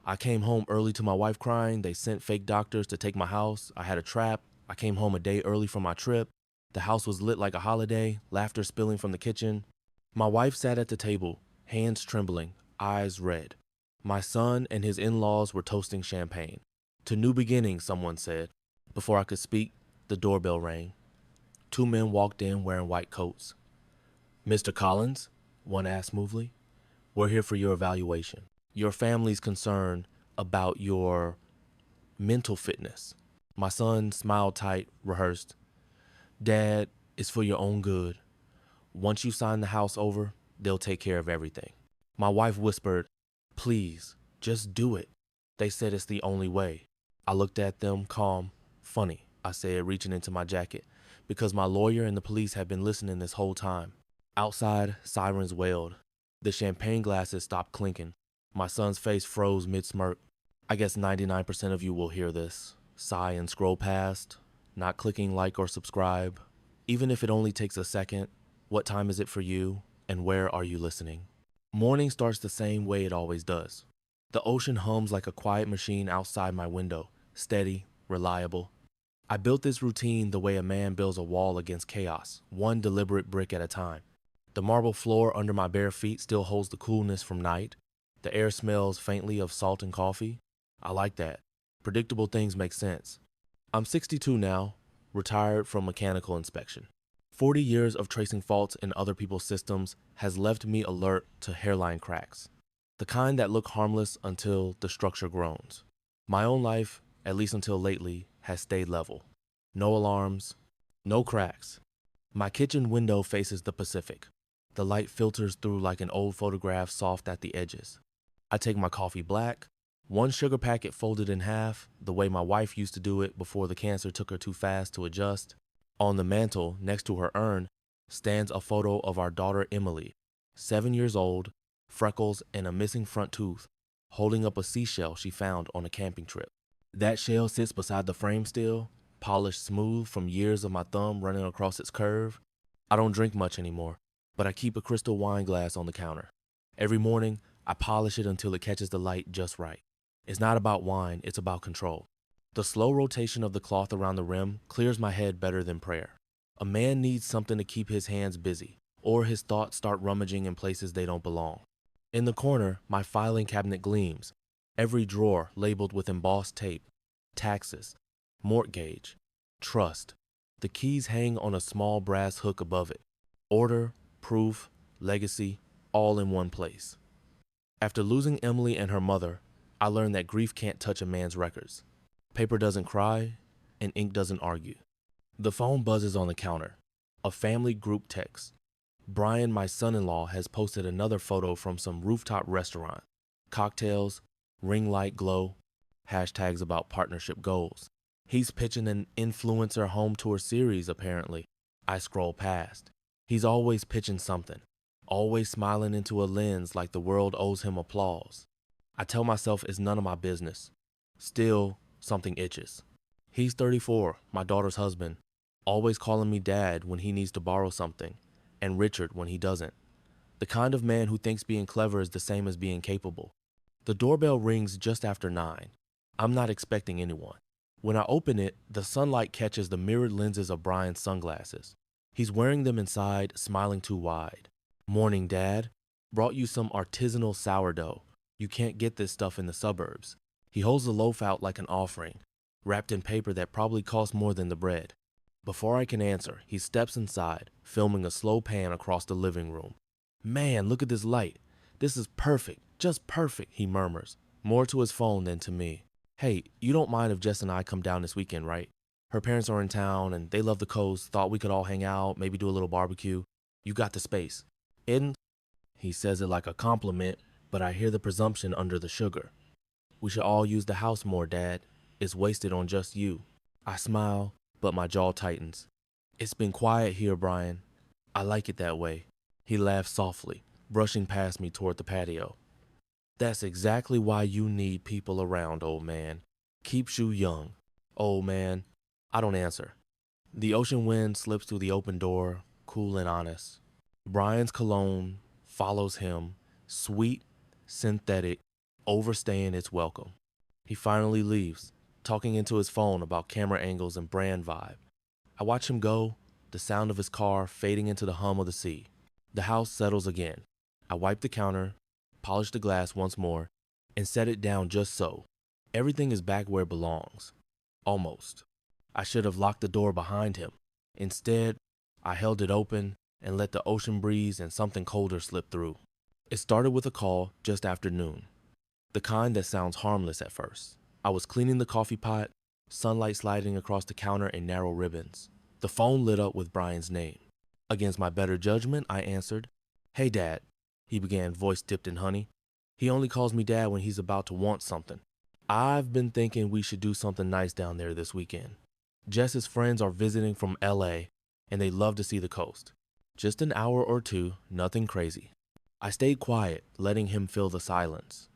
I came home early to my wife crying. They sent fake doctors to take my house. I had a trap. I came home a day early from my trip. The house was lit like a holiday, laughter spilling from the kitchen. My wife sat at the table, hands trembling, eyes red. My son and his in-laws were toasting champagne. To new beginnings, someone said. Before I could speak, the doorbell rang. Two men walked in wearing white coats. "Mr. Collins?" one asked smoothly. "We're here for your evaluation. Your family's concerned about your mental fitness." My son smiled tight, rehearsed. "Dad, it's for your own good. Once you sign the house over, they'll take care of everything." My wife whispered, "Please, just do it." They said it's the only way. I looked at them, calm. "Funny," I said, reaching into my jacket, because my lawyer and the police had been listening this whole time. Outside, sirens wailed. The champagne glasses stopped clinking. My son's face froze mid-smirk. "I guess 99% of you will hear this. Sigh and scroll past, not clicking like or subscribe. Even if it only takes a second, what time is it for you, and where are you listening?" Morning starts the same way it always does. The ocean hums like a quiet machine outside my window, steady, reliable. I built this routine the way a man builds a wall against chaos, one deliberate brick at a time. The marble floor under my bare feet still holds the coolness from night. The air smells faintly of salt and coffee. I like that. Predictable things make sense. I'm 62 now, retired from mechanical inspection. 40 years of tracing faults in other people's systems has left me alert to hairline cracks. The kind that look harmless until the structure groans. My own life, at least until lately, has stayed level. No alarms, no cracks. My kitchen window faces the Pacific. The light filters through like an old photograph, soft at the edges. I take my coffee black, one sugar packet folded in half, the way my wife used to do it before the cancer took her too fast to adjust. On the mantle, next to her urn, stands a photo of our daughter Emily, 7 years old, freckles and a missing front tooth, holding up a seashell she found on a camping trip. That shell sits beside the frame still, polished smooth from years of my thumb running across its curve. I don't drink much anymore, but I keep a crystal wine glass on the counter. Every morning, I polish it until it catches the light just right. It's not about wine, it's about control. The slow rotation of the cloth around the rim clears my head better than prayer. A man needs something to keep his hands busy, or his thoughts start rummaging in places they don't belong. In the corner, my filing cabinet gleams, every drawer labeled with embossed tape. Taxes, mortgage, trust. The keys hang on a small brass hook above it. Order, proof, legacy, all in one place. After losing Emily and her mother, I learned that grief can't touch a man's records. Paper doesn't cry, and ink doesn't argue. The phone buzzes on the counter. A family group text. Brian, my son-in-law, has posted another photo from some rooftop restaurant. Cocktails, ring light glow, hashtags about partnership goals. He's pitching an influencer home tour series, apparently. I scroll past. He's always pitching something, always smiling into a lens like the world owes him applause. I tell myself it's none of my business. Still, something itches. He's 34, my daughter's husband, always calling me dad when he needs to borrow something, and Richard when he doesn't. The kind of man who thinks being clever is the same as being capable. The doorbell rings just after 9. I'm not expecting anyone. When I open it, the sunlight catches the mirrored lenses of Brian's sunglasses. He's wearing them inside, smiling too wide. "Morning, Dad. Brought you some artisanal sourdough. You can't get this stuff in the suburbs." He holds the loaf out like an offering, wrapped in paper that probably cost more than the bread. Before I can answer, he steps inside, filming a slow pan across the living room. "Man, look at this light. This is perfect, just perfect," he murmurs, more to his phone than to me. "Hey, you don't mind if Jess and I come down this weekend, right? Her parents are in town and they love the coast, thought we could all hang out, maybe do a little barbecue. You got the space." "In?" He says it like a compliment, but I hear the presumption under the sugar. "We should all use the house more, Dad. It's wasted on just you." I smile, but my jaw tightens. "It's been quiet here, Brian. I like it that way." He laughs softly, brushing past me toward the patio. "That's exactly why you need people around, old man. Keeps you young." "Old man." I don't answer. The ocean wind slips through the open door, cool and honest. Brian's cologne follows him, sweet, synthetic, overstaying its welcome. He finally leaves, talking into his phone about camera angles and brand vibe. I watch him go, the sound of his car fading into the hum of the sea. The house settles again. I wipe the counter, polish the glass once more, and set it down just so. Everything is back where it belongs. Almost. I should have locked the door behind him. Instead, I held it open and let the ocean breeze and something colder slip through. It started with a call just after noon. The kind that sounds harmless at first. I was cleaning the coffee pot, sunlight sliding across the counter in narrow ribbons. The phone lit up with Brian's name. Against my better judgment, I answered. "Hey, Dad," he began, voice dipped in honey. He only calls me Dad when he's about to want something. "I've been thinking we should do something nice down there this weekend. Jess's friends are visiting from LA, and they love to see the coast. Just an hour or two, nothing crazy." I stayed quiet, letting him fill the silence.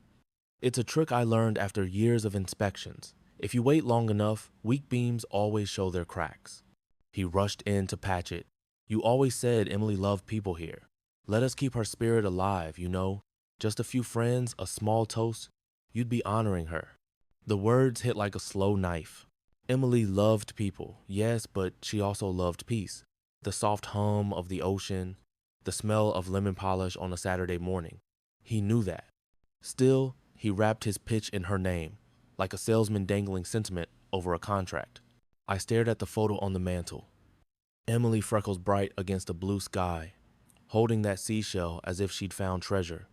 It's a trick I learned after years of inspections. If you wait long enough, weak beams always show their cracks. He rushed in to patch it. "You always said Emily loved people here. Let us keep her spirit alive, you know. Just a few friends, a small toast. You'd be honoring her." The words hit like a slow knife. Emily loved people, yes, but she also loved peace. The soft hum of the ocean, the smell of lemon polish on a Saturday morning. He knew that. Still, he wrapped his pitch in her name, like a salesman dangling sentiment over a contract. I stared at the photo on the mantle. Emily, freckles bright against a blue sky, holding that seashell as if she'd found treasure.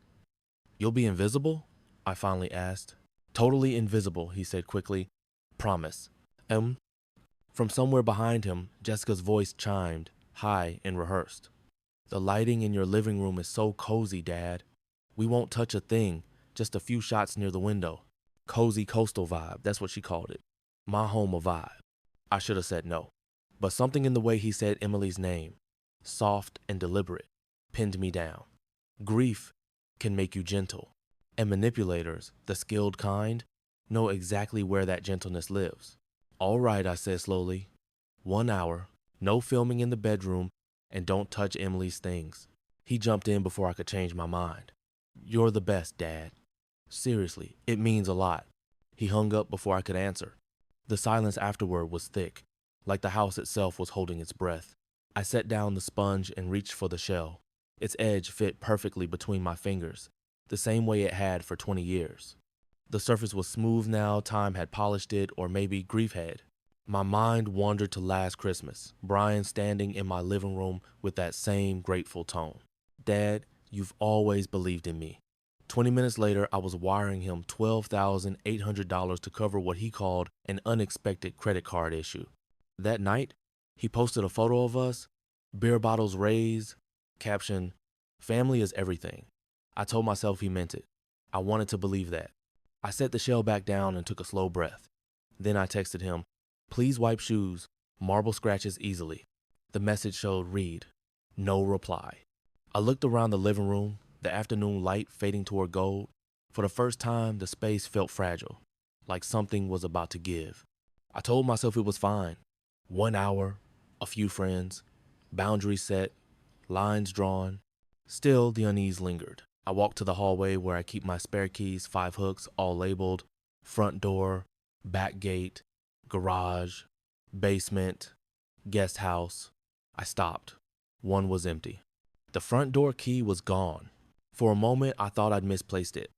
"You'll be invisible?" I finally asked. "Totally invisible," he said quickly. "Promise." From somewhere behind him, Jessica's voice chimed, high and rehearsed. "The lighting in your living room is so cozy, Dad. We won't touch a thing, just a few shots near the window. Cozy coastal vibe, that's what she called it. My home a vibe." I should have said no. But something in the way he said Emily's name, soft and deliberate, pinned me down. Grief can make you gentle, and manipulators, the skilled kind, know exactly where that gentleness lives. "All right," I said slowly. 1 hour, no filming in the bedroom, and don't touch Emily's things. He jumped in before I could change my mind. "You're the best, Dad. Seriously, it means a lot." He hung up before I could answer. The silence afterward was thick, like the house itself was holding its breath. I set down the sponge and reached for the shell. Its edge fit perfectly between my fingers, the same way it had for 20 years. The surface was smooth now, time had polished it, or maybe grief had. My mind wandered to last Christmas, Brian standing in my living room with that same grateful tone. "Dad, you've always believed in me." 20 minutes later, I was wiring him $12,800 to cover what he called an unexpected credit card issue. That night, he posted a photo of us, beer bottles raised, caption, "Family is everything." I told myself he meant it. I wanted to believe that. I set the shell back down and took a slow breath. Then I texted him, "Please wipe shoes, marble scratches easily." The message showed read. No reply. I looked around the living room, the afternoon light fading toward gold. For the first time, the space felt fragile, like something was about to give. I told myself it was fine. 1 hour, a few friends, boundaries set, lines drawn. Still, the unease lingered. I walked to the hallway where I keep my spare keys, 5 hooks, all labeled, front door, back gate, garage, basement, guest house. I stopped. One was empty. The front door key was gone. For a moment, I thought I'd misplaced it.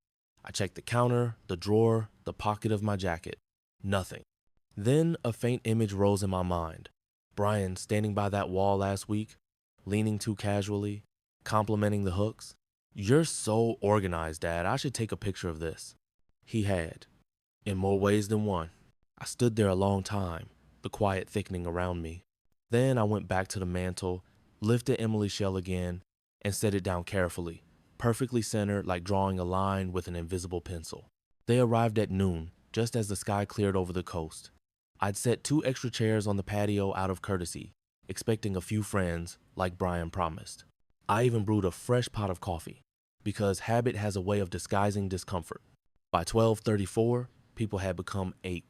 I checked the counter, the drawer, the pocket of my jacket. Nothing. Then a faint image rose in my mind. Brian standing by that wall last week, leaning too casually, complimenting the hooks. "You're so organized, Dad. I should take a picture of this." He had, in more ways than one. I stood there a long time, the quiet thickening around me. Then I went back to the mantle, lifted Emily's shell again, and set it down carefully, perfectly centered like drawing a line with an invisible pencil. They arrived at noon, just as the sky cleared over the coast. I'd set 2 extra chairs on the patio out of courtesy, expecting a few friends, like Brian promised. I even brewed a fresh pot of coffee, because habit has a way of disguising discomfort. By 12:34, people had become 8.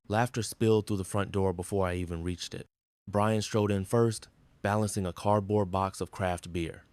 Laughter spilled through the front door before I even reached it. Brian strode in first, balancing a cardboard box of craft beer.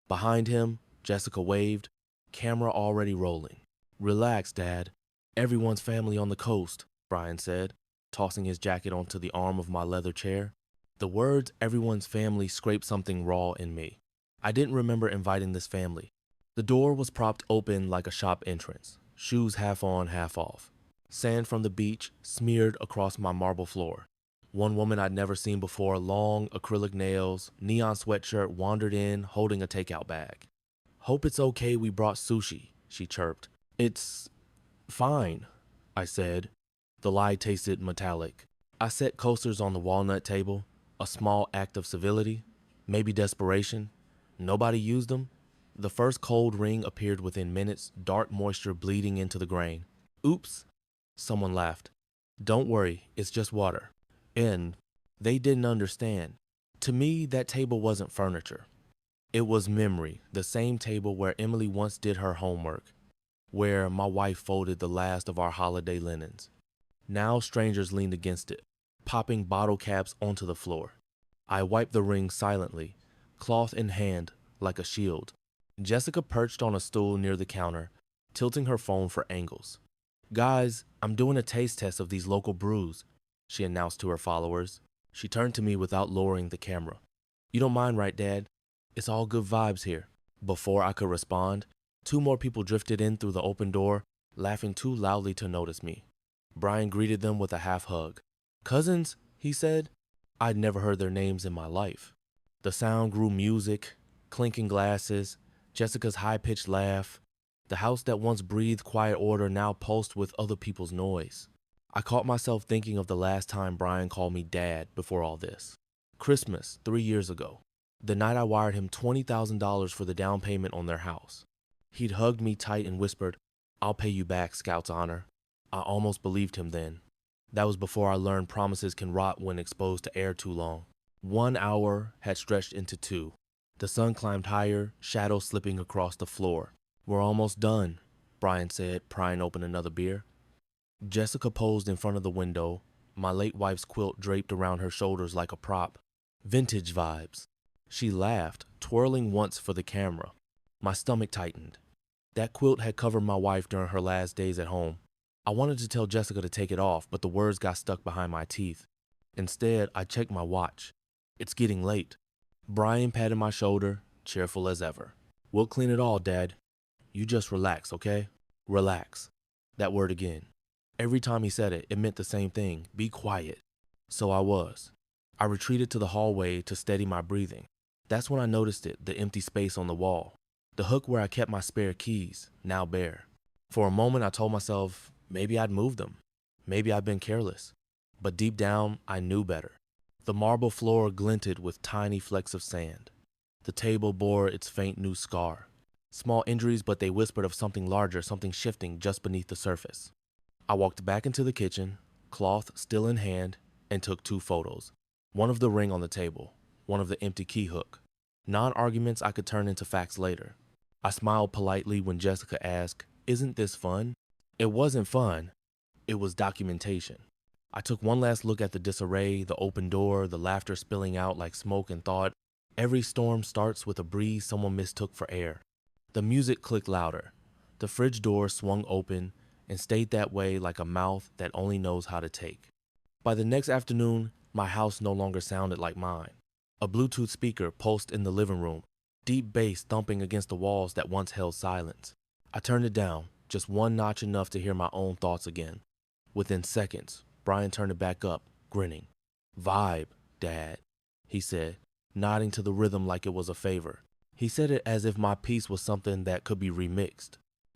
Behind him, Jessica waved, camera already rolling. Relax, Dad. Everyone's family on the coast, Brian said, tossing his jacket onto the arm of my leather chair. The words everyone's family scraped something raw in me. I didn't remember inviting this family. The door was propped open like a shop entrance, shoes half on, half off. Sand from the beach smeared across my marble floor. One woman I'd never seen before, long acrylic nails, neon sweatshirt, wandered in holding a takeout bag. Hope it's okay we brought sushi, she chirped. It's fine, I said. The lie tasted metallic. I set coasters on the walnut table, a small act of civility, maybe desperation. Nobody used them. The first cold ring appeared within minutes, dark moisture bleeding into the grain. Oops, someone laughed. Don't worry, it's just water. And they didn't understand. To me, that table wasn't furniture. It was memory, the same table where Emily once did her homework, where my wife folded the last of our holiday linens. Now strangers leaned against it, popping bottle caps onto the floor. I wiped the ring silently, cloth in hand, like a shield. Jessica perched on a stool near the counter, tilting her phone for angles. Guys, I'm doing a taste test of these local brews, she announced to her followers. She turned to me without lowering the camera. You don't mind, right, Dad? It's all good vibes here. Before I could respond, two more people drifted in through the open door, laughing too loudly to notice me. Brian greeted them with a half hug. Cousins, he said. I'd never heard their names in my life. The sound grew music, clinking glasses, Jessica's high-pitched laugh. The house that once breathed quiet order now pulsed with other people's noise. I caught myself thinking of the last time Brian called me Dad before all this. Christmas, 3 years ago. The night I wired him $20,000 for the down payment on their house. He'd hugged me tight and whispered, I'll pay you back, Scout's honor. I almost believed him then. That was before I learned promises can rot when exposed to air too long. 1 hour had stretched into 2. The sun climbed higher, shadows slipping across the floor. We're almost done, Brian said, prying open another beer. Jessica posed in front of the window, my late wife's quilt draped around her shoulders like a prop. Vintage vibes. She laughed, twirling once for the camera. My stomach tightened. That quilt had covered my wife during her last days at home. I wanted to tell Jessica to take it off, but the words got stuck behind my teeth. Instead, I checked my watch. It's getting late. Brian patted my shoulder, cheerful as ever. We'll clean it all, Dad. You just relax, okay? Relax. That word again. Every time he said it, it meant the same thing. Be quiet. So I was. I retreated to the hallway to steady my breathing. That's when I noticed it, the empty space on the wall. The hook where I kept my spare keys, now bare. For a moment, I told myself, maybe I'd moved them. Maybe I'd been careless. But deep down, I knew better. The marble floor glinted with tiny flecks of sand. The table bore its faint new scar. Small injuries, but they whispered of something larger, something shifting just beneath the surface. I walked back into the kitchen, cloth still in hand, and took 2 photos. One of the ring on the table, one of the empty key hook. Non-arguments I could turn into facts later. I smiled politely when Jessica asked, Isn't this fun? It wasn't fun. It was documentation. I took one last look at the disarray, the open door, the laughter spilling out like smoke, and thought, every storm starts with a breeze someone mistook for air. The music clicked louder. The fridge door swung open and stayed that way like a mouth that only knows how to take. By the next afternoon, my house no longer sounded like mine. A Bluetooth speaker pulsed in the living room, deep bass thumping against the walls that once held silence. I turned it down, just one notch enough to hear my own thoughts again. Within seconds, Brian turned it back up, grinning. Vibe, Dad, he said, nodding to the rhythm like it was a favor. He said it as if my piece was something that could be remixed.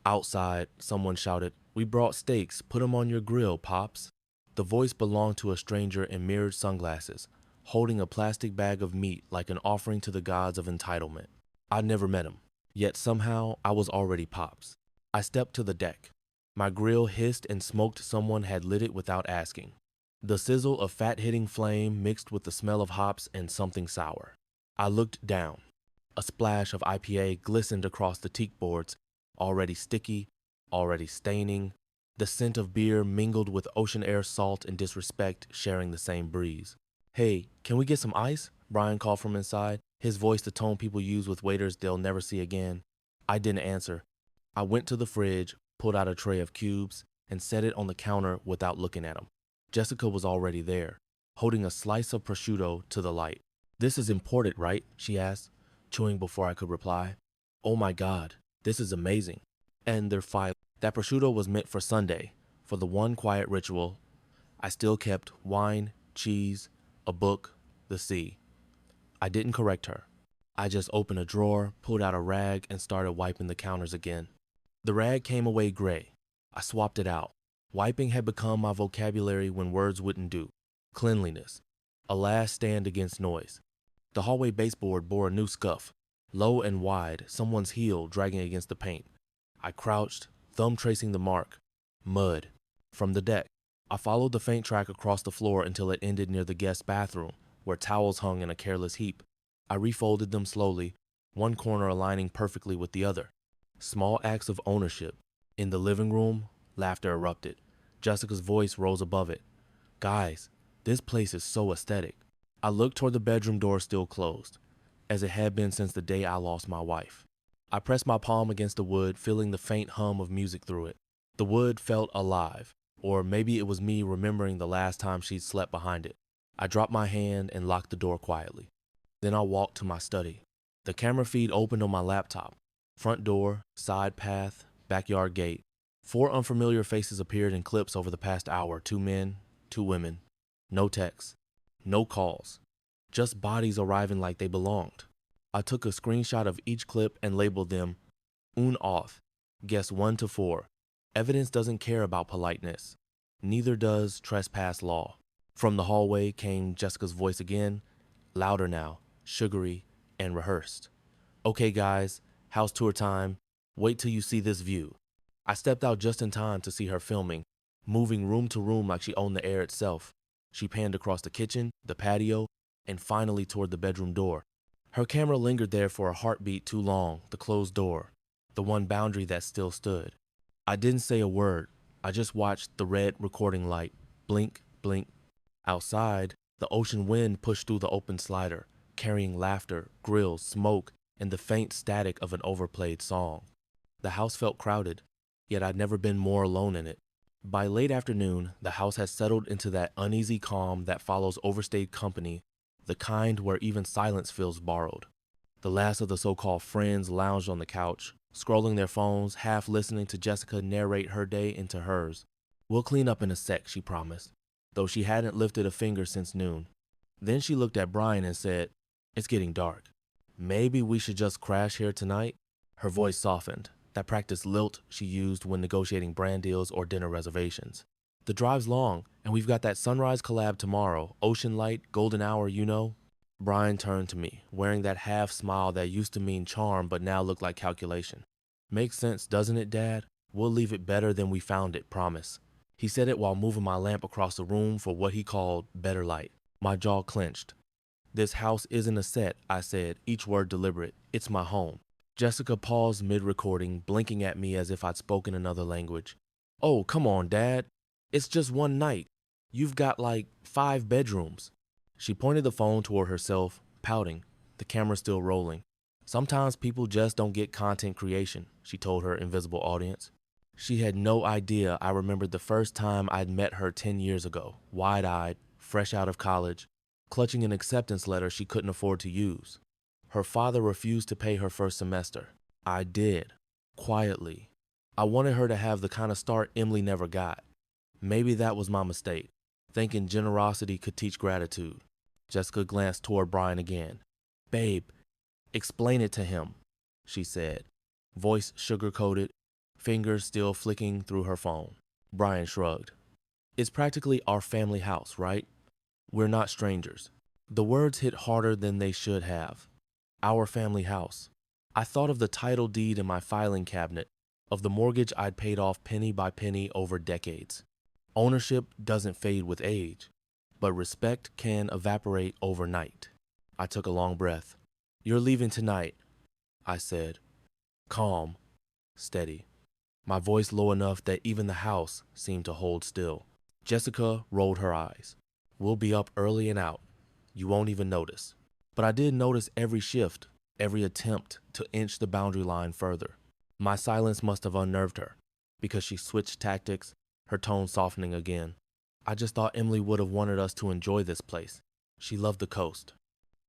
Outside, someone shouted, We brought steaks, put 'em on your grill, Pops. The voice belonged to a stranger in mirrored sunglasses, holding a plastic bag of meat like an offering to the gods of entitlement. I'd never met him, yet somehow I was already Pops. I stepped to the deck. My grill hissed and smoked someone had lit it without asking. The sizzle of fat-hitting flame mixed with the smell of hops and something sour. I looked down. A splash of IPA glistened across the teak boards, already sticky, already staining. The scent of beer mingled with ocean air salt and disrespect sharing the same breeze. Hey, can we get some ice? Brian called from inside, his voice the tone people use with waiters they'll never see again. I didn't answer. I went to the fridge, pulled out a tray of cubes, and set it on the counter without looking at him. Jessica was already there, holding a slice of prosciutto to the light. "This is imported, right?" she asked, chewing before I could reply. "Oh my God, this is amazing." And their five. That prosciutto was meant for Sunday, for the one quiet ritual. I still kept wine, cheese, a book, the sea. I didn't correct her. I just opened a drawer, pulled out a rag, and started wiping the counters again. The rag came away gray. I swapped it out. Wiping had become my vocabulary when words wouldn't do. Cleanliness. A last stand against noise. The hallway baseboard bore a new scuff. Low and wide, someone's heel dragging against the paint. I crouched, thumb tracing the mark. Mud. From the deck. I followed the faint track across the floor until it ended near the guest bathroom, where towels hung in a careless heap. I refolded them slowly, one corner aligning perfectly with the other. Small acts of ownership. In the living room, laughter erupted. Jessica's voice rose above it. "Guys, this place is so aesthetic." I looked toward the bedroom door still closed, as it had been since the day I lost my wife. I pressed my palm against the wood, feeling the faint hum of music through it. The wood felt alive, or maybe it was me remembering the last time she'd slept behind it. I dropped my hand and locked the door quietly. Then I walked to my study. The camera feed opened on my laptop. Front door, side path, backyard gate. 4 unfamiliar faces appeared in clips over the past hour. 2 men, 2 women. No texts. No calls. Just bodies arriving like they belonged. I took a screenshot of each clip and labeled them un auth, guess 1 to 4. Evidence doesn't care about politeness. Neither does trespass law. From the hallway came Jessica's voice again, louder now, sugary, and rehearsed. "Okay guys, house tour time. Wait till you see this view." I stepped out just in time to see her filming, moving room to room like she owned the air itself. She panned across the kitchen, the patio, and finally toward the bedroom door. Her camera lingered there for a heartbeat too long, the closed door, the one boundary that still stood. I didn't say a word. I just watched the red recording light blink, blink. Outside, the ocean wind pushed through the open slider, carrying laughter, grills, smoke, and the faint static of an overplayed song. The house felt crowded, yet I'd never been more alone in it. By late afternoon, the house had settled into that uneasy calm that follows overstayed company, the kind where even silence feels borrowed. The last of the so-called friends lounged on the couch, scrolling their phones, half listening to Jessica narrate her day into hers. "We'll clean up in a sec," she promised, though she hadn't lifted a finger since noon. Then she looked at Brian and said, "It's getting dark. Maybe we should just crash here tonight?" Her voice softened, that practiced lilt she used when negotiating brand deals or dinner reservations. "The drive's long, and we've got that sunrise collab tomorrow, ocean light, golden hour, you know." Brian turned to me, wearing that half smile that used to mean charm but now looked like calculation. "Makes sense, doesn't it, Dad? We'll leave it better than we found it, promise." He said it while moving my lamp across the room for what he called better light. My jaw clenched. "This house isn't a set," I said, each word deliberate. "It's my home." Jessica paused mid-recording, blinking at me as if I'd spoken another language. "Oh, come on, Dad. It's just one night. You've got like 5 bedrooms." She pointed the phone toward herself, pouting, the camera still rolling. "Sometimes people just don't get content creation," she told her invisible audience. She had no idea I remembered the first time I'd met her 10 years ago, wide-eyed, fresh out of college, clutching an acceptance letter she couldn't afford to use. Her father refused to pay her first semester. I did, quietly. I wanted her to have the kind of start Emily never got. Maybe that was my mistake, thinking generosity could teach gratitude. Jessica glanced toward Brian again. "Babe, explain it to him," she said, voice sugar-coated, fingers still flicking through her phone. Brian shrugged. "It's practically our family house, right? We're not strangers." The words hit harder than they should have. Our family house. I thought of the title deed in my filing cabinet, of the mortgage I'd paid off penny by penny over decades. Ownership doesn't fade with age, but respect can evaporate overnight. I took a long breath. "You're leaving tonight," I said. Calm, steady. My voice low enough that even the house seemed to hold still. Jessica rolled her eyes. "We'll be up early and out. You won't even notice." But I did notice every shift, every attempt to inch the boundary line further. My silence must have unnerved her. because she switched tactics, her tone softening again. I just thought Emily would have wanted us to enjoy this place. She loved the coast.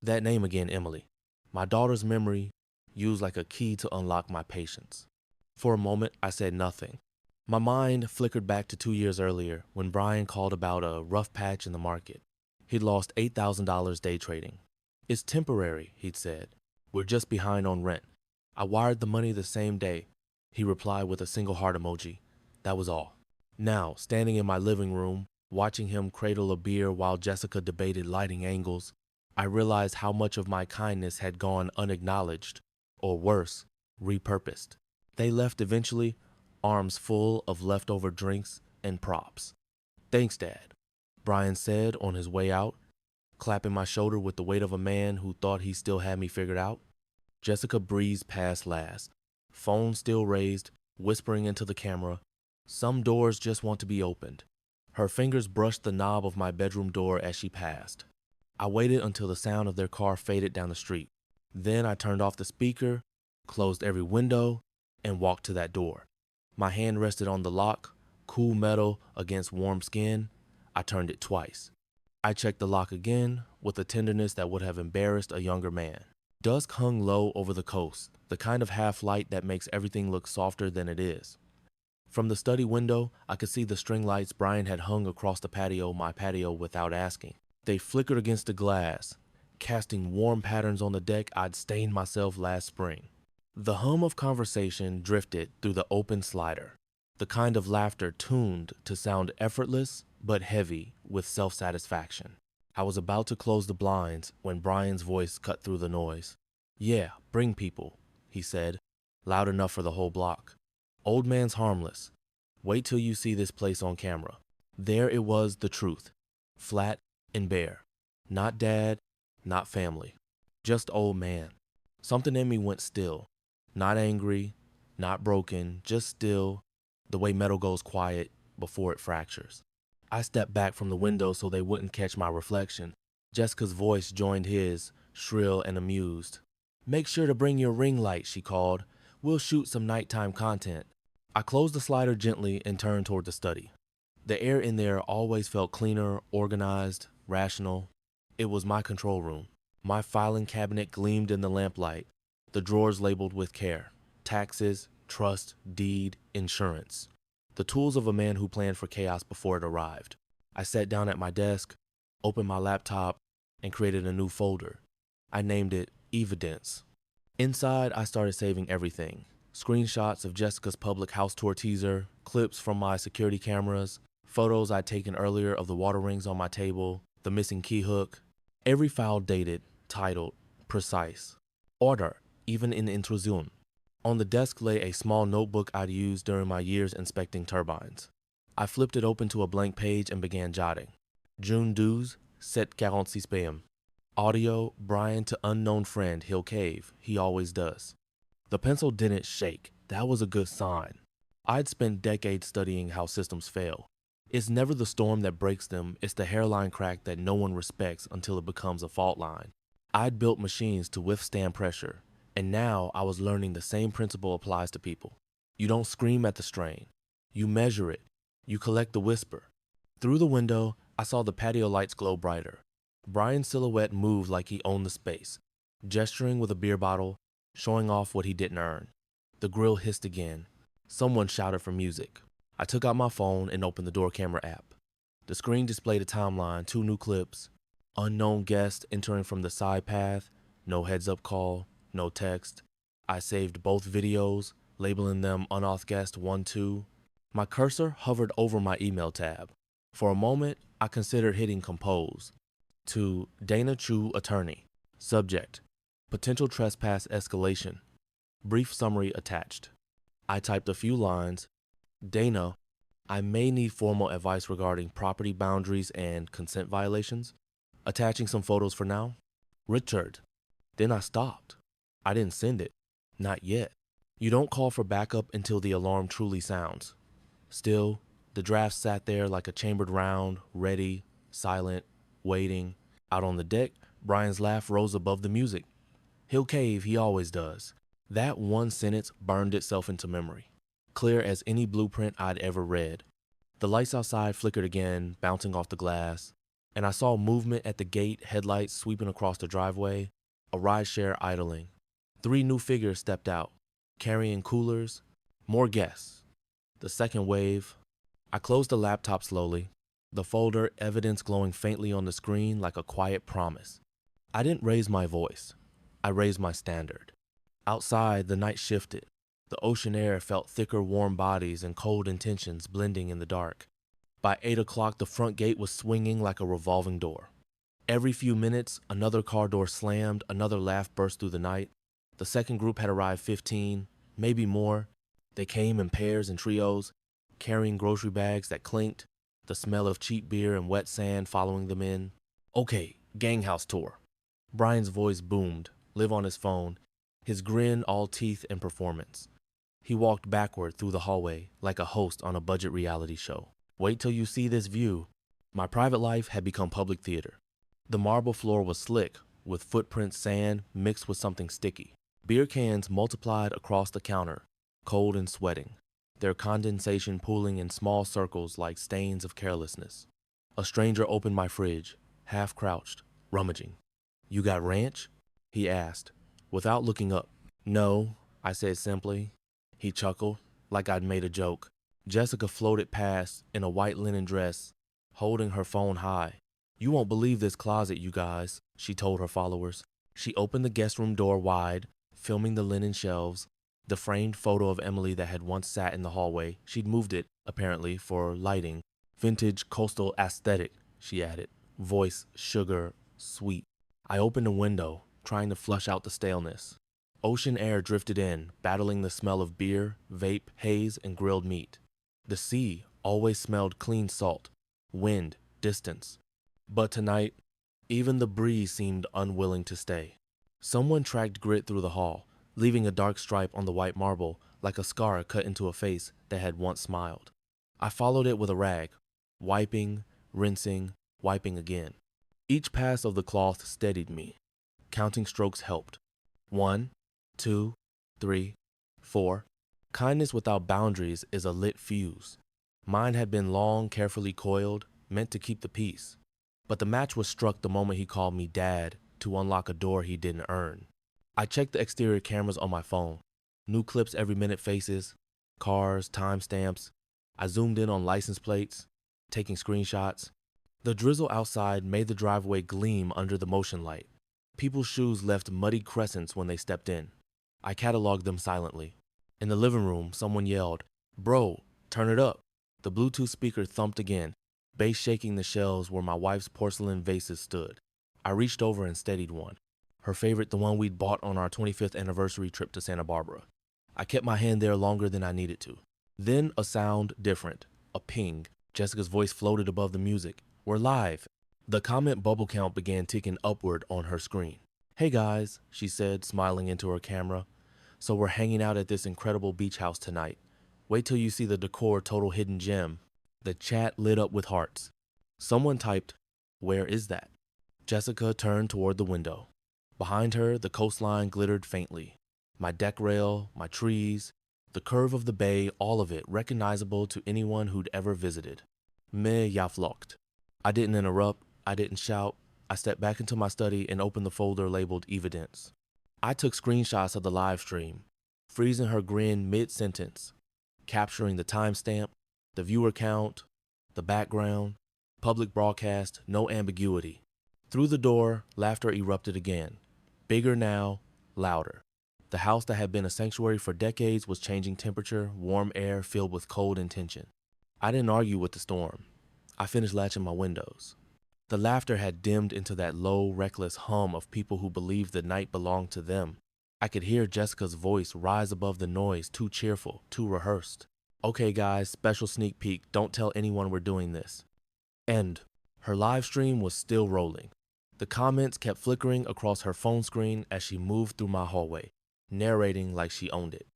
That name again, Emily. My daughter's memory used like a key to unlock my patience. For a moment, I said nothing. My mind flickered back to 2 years earlier when Brian called about a rough patch in the market. He'd lost $8,000 day trading. It's temporary, he'd said. We're just behind on rent. I wired the money the same day. He replied with a single heart emoji. That was all. Now, standing in my living room, watching him cradle a beer while Jessica debated lighting angles, I realized how much of my kindness had gone unacknowledged, or worse, repurposed. They left eventually, arms full of leftover drinks and props. Thanks, Dad, Brian said on his way out, clapping my shoulder with the weight of a man who thought he still had me figured out. Jessica breezed past last, phone still raised, whispering into the camera, "Some doors just want to be opened." Her fingers brushed the knob of my bedroom door as she passed. I waited until the sound of their car faded down the street. Then I turned off the speaker, closed every window, and walked to that door. My hand rested on the lock, cool metal against warm skin. I turned it twice. I checked the lock again with a tenderness that would have embarrassed a younger man. Dusk hung low over the coast, the kind of half-light that makes everything look softer than it is. From the study window, I could see the string lights Brian had hung across my patio without asking. They flickered against the glass, casting warm patterns on the deck I'd stained myself last spring. The hum of conversation drifted through the open slider, the kind of laughter tuned to sound effortless but heavy with self-satisfaction. I was about to close the blinds when Brian's voice cut through the noise. "Yeah, bring people," he said, loud enough for the whole block. "Old man's harmless. Wait till you see this place on camera." There it was, the truth, flat and bare. Not dad, not family, just old man. Something in me went still. Not angry, not broken, just still, the way metal goes quiet before it fractures. I stepped back from the window so they wouldn't catch my reflection. Jessica's voice joined his, shrill and amused. "Make sure to bring your ring light," she called. "We'll shoot some nighttime content." I closed the slider gently and turned toward the study. The air in there always felt cleaner, organized, rational. It was my control room. My filing cabinet gleamed in the lamplight, the drawers labeled with care. Taxes, trust, deed, insurance. The tools of a man who planned for chaos before it arrived. I sat down at my desk, opened my laptop, and created a new folder. I named it Evidence. Inside, I started saving everything. Screenshots of Jessica's public house tour teaser, clips from my security cameras, photos I'd taken earlier of the water rings on my table, the missing key hook. Every file dated, titled, precise. Order, even in intrusion. On the desk lay a small notebook I'd used during my years inspecting turbines. I flipped it open to a blank page and began jotting. June 12, 7:46 p.m. Audio, Brian to unknown friend, Hill Cave. He always does. The pencil didn't shake. That was a good sign. I'd spent decades studying how systems fail. It's never the storm that breaks them, it's the hairline crack that no one respects until it becomes a fault line. I'd built machines to withstand pressure, and now I was learning the same principle applies to people. You don't scream at the strain. You measure it. You collect the whisper. Through the window, I saw the patio lights glow brighter. Brian's silhouette moved like he owned the space, gesturing with a beer bottle, showing off what he didn't earn. The grill hissed again. Someone shouted for music. I took out my phone and opened the door camera app. The screen displayed a timeline, 2 new clips. Unknown guest entering from the side path, no heads-up call, no text. I saved both videos, labeling them Unauth Guest 1-2. My cursor hovered over my email tab. For a moment, I considered hitting compose. To Dana Chu, attorney. Subject, potential trespass escalation. Brief summary attached. I typed a few lines. Dana, I may need formal advice regarding property boundaries and consent violations. Attaching some photos for now. Richard. Then I stopped. I didn't send it. Not yet. You don't call for backup until the alarm truly sounds. Still, the draft sat there like a chambered round, ready, silent, waiting. Out on the deck, Brian's laugh rose above the music. Hill Cave, he always does. That one sentence burned itself into memory. clear as any blueprint I'd ever read. The lights outside flickered again, bouncing off the glass, and I saw movement at the gate, headlights sweeping across the driveway, a rideshare idling. 3 new figures stepped out, carrying coolers, more guests. The second wave. I closed the laptop slowly, the folder evidence glowing faintly on the screen like a quiet promise. I didn't raise my voice. I raised my standard. Outside, the night shifted. The ocean air felt thicker, warm bodies and cold intentions blending in the dark. By 8 o'clock, the front gate was swinging like a revolving door. Every few minutes, another car door slammed, another laugh burst through the night. The second group had arrived 15, maybe more. They came in pairs and trios, carrying grocery bags that clinked, the smell of cheap beer and wet sand following them in. Okay, gang house tour. Brian's voice boomed, live on his phone, his grin all teeth and performance. He walked backward through the hallway like a host on a budget reality show. Wait till you see this view. My private life had become public theater. The marble floor was slick, with footprint sand mixed with something sticky. Beer cans multiplied across the counter, cold and sweating, their condensation pooling in small circles like stains of carelessness. A stranger opened my fridge, half crouched, rummaging. You got ranch? He asked, without looking up. No, I said simply. He chuckled, like I'd made a joke. Jessica floated past in a white linen dress, holding her phone high. You won't believe this closet, you guys, she told her followers. She opened the guest room door wide, filming the linen shelves, the framed photo of Emily that had once sat in the hallway. She'd moved it, apparently, for lighting. Vintage coastal aesthetic, she added. Voice, sugar, sweet. I opened a window, trying to flush out the staleness. Ocean air drifted in, battling the smell of beer, vape, haze, and grilled meat. The sea always smelled clean salt, wind, distance. But tonight, even the breeze seemed unwilling to stay. Someone tracked grit through the hall, leaving a dark stripe on the white marble like a scar cut into a face that had once smiled. I followed it with a rag, wiping, rinsing, wiping again. Each pass of the cloth steadied me. Counting strokes helped. 1, 2, 3, 4. Kindness without boundaries is a lit fuse. Mine had been long, carefully coiled, meant to keep the peace. But the match was struck the moment he called me dad to unlock a door he didn't earn. I checked the exterior cameras on my phone. New clips every minute faces, cars, timestamps. I zoomed in on license plates, taking screenshots. The drizzle outside made the driveway gleam under the motion light. People's shoes left muddy crescents when they stepped in. I cataloged them silently. In the living room, someone yelled, "Bro, turn it up." The Bluetooth speaker thumped again, bass shaking the shelves where my wife's porcelain vases stood. I reached over and steadied one. Her favorite, the one we'd bought on our 25th anniversary trip to Santa Barbara. I kept my hand there longer than I needed to. Then a sound different, a ping. Jessica's voice floated above the music. We're live. The comment bubble count began ticking upward on her screen. Hey guys, she said, smiling into her camera. So we're hanging out at this incredible beach house tonight. Wait till you see the decor total hidden gem. The chat lit up with hearts. Someone typed, "Where is that?" Jessica turned toward the window. Behind her, the coastline glittered faintly. My deck rail, my trees, the curve of the bay, all of it recognizable to anyone who'd ever visited. Me jaflokt. I didn't interrupt, I didn't shout. I stepped back into my study and opened the folder labeled Evidence. I took screenshots of the live stream, freezing her grin mid-sentence, capturing the timestamp, the viewer count, the background, public broadcast, no ambiguity. Through the door, laughter erupted again. Bigger now, louder. The house that had been a sanctuary for decades was changing temperature, warm air filled with cold intention. I didn't argue with the storm. I finished latching my windows. The laughter had dimmed into that low, reckless hum of people who believed the night belonged to them. I could hear Jessica's voice rise above the noise, too cheerful, too rehearsed. Okay guys, special sneak peek, don't tell anyone we're doing this. End. Her live stream was still rolling. The comments kept flickering across her phone screen as she moved through my hallway, narrating like she owned it.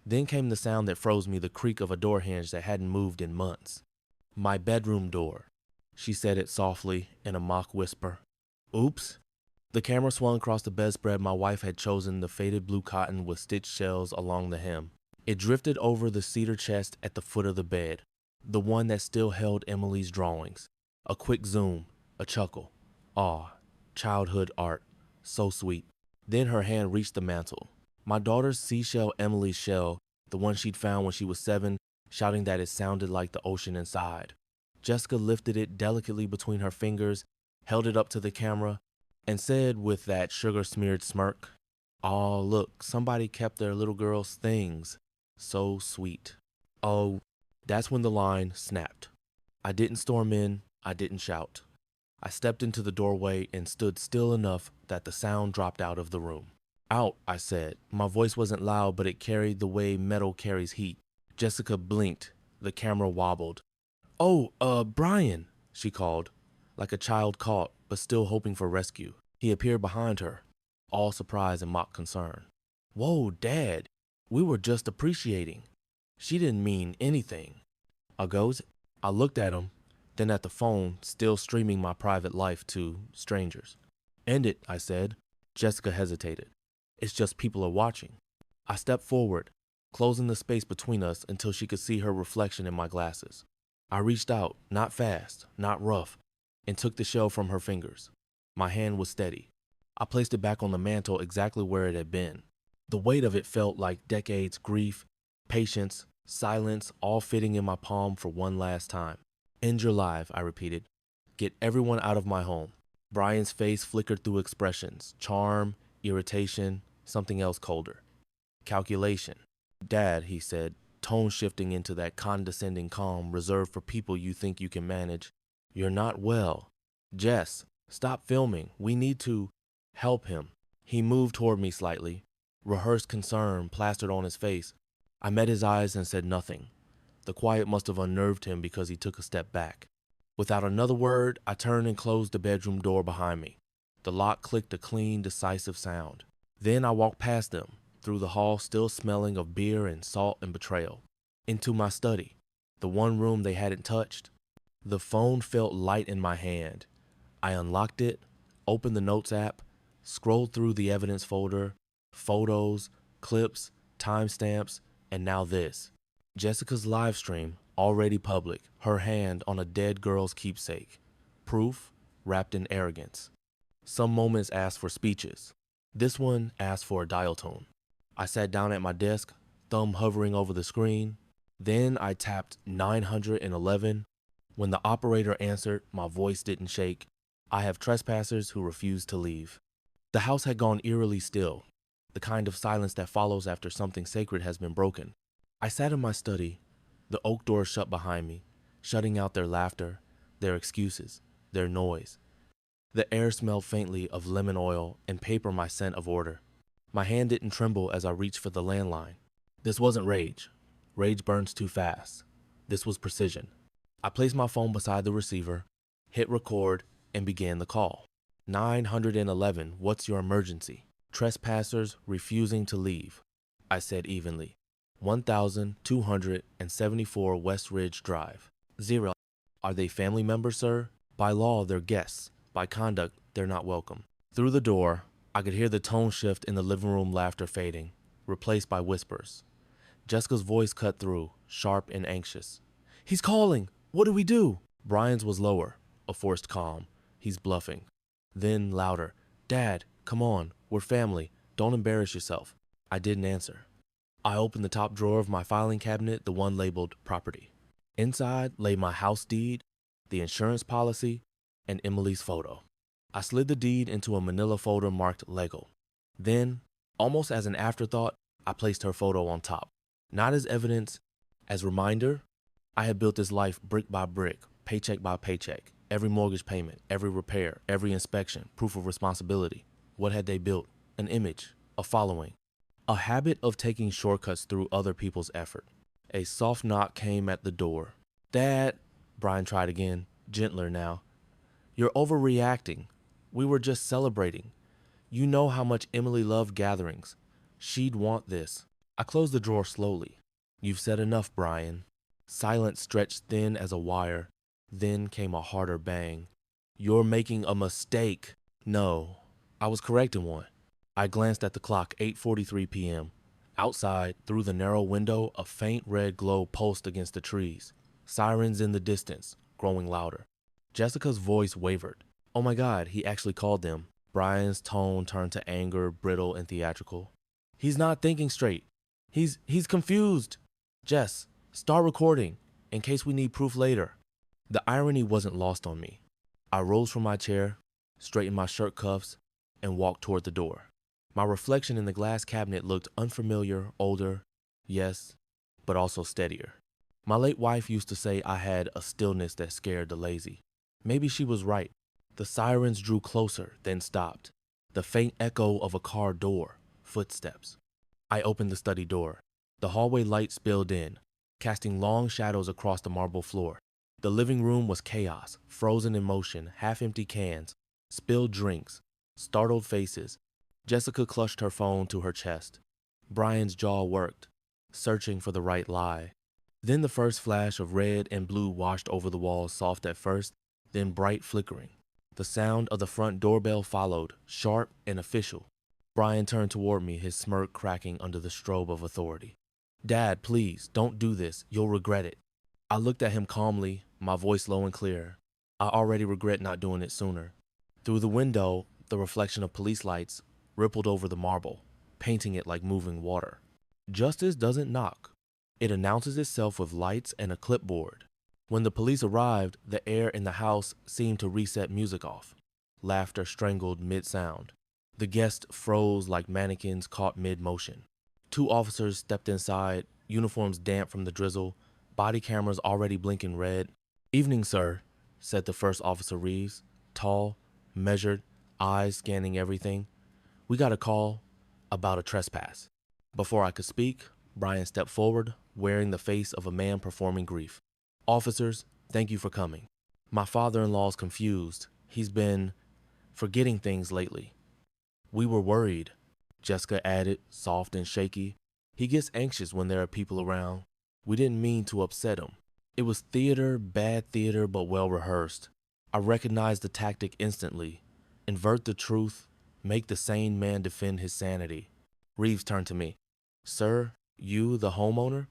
Then came the sound that froze me, the creak of a door hinge that hadn't moved in months. My bedroom door. She said it softly in a mock whisper. Oops. The camera swung across the bedspread my wife had chosen, the faded blue cotton with stitched shells along the hem. It drifted over the cedar chest at the foot of the bed, the one that still held Emily's drawings. A quick zoom, a chuckle. Aw, childhood art, so sweet. Then her hand reached the mantel. My daughter's seashell Emily's shell, the one she'd found when she was 7, shouting that it sounded like the ocean inside. Jessica lifted it delicately between her fingers, held it up to the camera, and said with that sugar-smeared smirk, "Aw, look, somebody kept their little girl's things. So sweet." Oh, that's when the line snapped. I didn't storm in, I didn't shout. I stepped into the doorway and stood still enough that the sound dropped out of the room. "Out," I said. My voice wasn't loud, but it carried the way metal carries heat. Jessica blinked. The camera wobbled. "Oh, Brian," she called, like a child caught, but still hoping for rescue. He appeared behind her, all surprise and mock concern. "Whoa, Dad, we were just appreciating. She didn't mean anything." I looked at him, then at the phone, still streaming my private life to strangers. "End it," I said. Jessica hesitated. "It's just people are watching." I stepped forward, closing the space between us until she could see her reflection in my glasses. I reached out, not fast, not rough, and took the shell from her fingers. My hand was steady. I placed it back on the mantel exactly where it had been. The weight of it felt like decades, grief, patience, silence, all fitting in my palm for one last time. "End your life," I repeated. "Get everyone out of my home." Brian's face flickered through expressions, charm, irritation, something else colder. "Calculation." "Dad," he said, tone shifting into that condescending calm reserved for people you think you can manage. "You're not well. Jess, stop filming. We need to help him." He moved toward me slightly, rehearsed concern plastered on his face. I met his eyes and said nothing. The quiet must have unnerved him because he took a step back. Without another word, I turned and closed the bedroom door behind me. The lock clicked a clean, decisive sound. Then I walked past them, through the hall still smelling of beer and salt and betrayal, into my study, the one room they hadn't touched. The phone felt light in my hand. I unlocked it, opened the Notes app, scrolled through the evidence folder, photos, clips, timestamps, and now this. Jessica's live stream, already public, her hand on a dead girl's keepsake. Proof wrapped in arrogance. Some moments asked for speeches. This one asked for a dial tone. I sat down at my desk, thumb hovering over the screen. Then I tapped 911. When the operator answered, my voice didn't shake. "I have trespassers who refuse to leave." The house had gone eerily still, the kind of silence that follows after something sacred has been broken. I sat in my study, the oak door shut behind me, shutting out their laughter, their excuses, their noise. The air smelled faintly of lemon oil and paper my scent of order. My hand didn't tremble as I reached for the landline. This wasn't rage. Rage burns too fast. This was precision. I placed my phone beside the receiver, hit record, and began the call. 911, what's your emergency? Trespassers refusing to leave, I said evenly. 1274 West Ridge Drive. 0. Are they family members, sir? By law, they're guests. By conduct, they're not welcome. Through the door, I could hear the tone shift in the living room laughter fading, replaced by whispers. Jessica's voice cut through, sharp and anxious. "He's calling! What do we do?" Brian's was lower, a forced calm. "He's bluffing." Then louder. "Dad, come on, we're family. Don't embarrass yourself." I didn't answer. I opened the top drawer of my filing cabinet, the one labeled property. Inside lay my house deed, the insurance policy, and Emily's photo. I slid the deed into a manila folder marked Lego. Then, almost as an afterthought, I placed her photo on top. Not as evidence, as reminder. I had built this life brick by brick, paycheck by paycheck, every mortgage payment, every repair, every inspection, proof of responsibility. What had they built? An image, a following, a habit of taking shortcuts through other people's effort. A soft knock came at the door. "Dad," Brian tried again, gentler now. "You're overreacting. We were just celebrating. You know how much Emily loved gatherings. She'd want this." I closed the drawer slowly. "You've said enough, Brian." Silence stretched thin as a wire. Then came a harder bang. "You're making a mistake." "No, I was correcting one." I glanced at the clock, 8:43 p.m. Outside, through the narrow window, a faint red glow pulsed against the trees. Sirens in the distance, growing louder. Jessica's voice wavered. Oh my God, he actually called them. Brian's tone turned to anger, brittle and theatrical. He's not thinking straight. He's confused. Jess, start recording, in case we need proof later. The irony wasn't lost on me. I rose from my chair, straightened my shirt cuffs, and walked toward the door. My reflection in the glass cabinet looked unfamiliar, older, yes, but also steadier. My late wife used to say I had a stillness that scared the lazy. Maybe she was right. The sirens drew closer, then stopped. The faint echo of a car door, footsteps. I opened the study door. The hallway light spilled in, casting long shadows across the marble floor. The living room was chaos, frozen in motion, half-empty cans, spilled drinks, startled faces. Jessica clutched her phone to her chest. Brian's jaw worked, searching for the right lie. Then the first flash of red and blue washed over the walls, soft at first, then bright flickering. The sound of the front doorbell followed, sharp and official. Brian turned toward me, his smirk cracking under the strobe of authority. Dad, please, don't do this. You'll regret it. I looked at him calmly, my voice low and clear. I already regret not doing it sooner. Through the window, the reflection of police lights rippled over the marble, painting it like moving water. Justice doesn't knock. It announces itself with lights and a clipboard. When the police arrived, the air in the house seemed to reset music off. Laughter strangled mid-sound. The guests froze like mannequins caught mid-motion. 2 officers stepped inside, uniforms damp from the drizzle, body cameras already blinking red. Evening, sir, said the first officer, Reeves, tall, measured, eyes scanning everything. We got a call about a trespass. Before I could speak, Brian stepped forward, wearing the face of a man performing grief. Officers, thank you for coming. My father-in-law's confused. He's been forgetting things lately. We were worried, Jessica added, soft and shaky. He gets anxious when there are people around. We didn't mean to upset him. It was theater, bad theater, but well rehearsed. I recognized the tactic instantly. Invert the truth, make the sane man defend his sanity. Reeves turned to me. Sir, you the homeowner?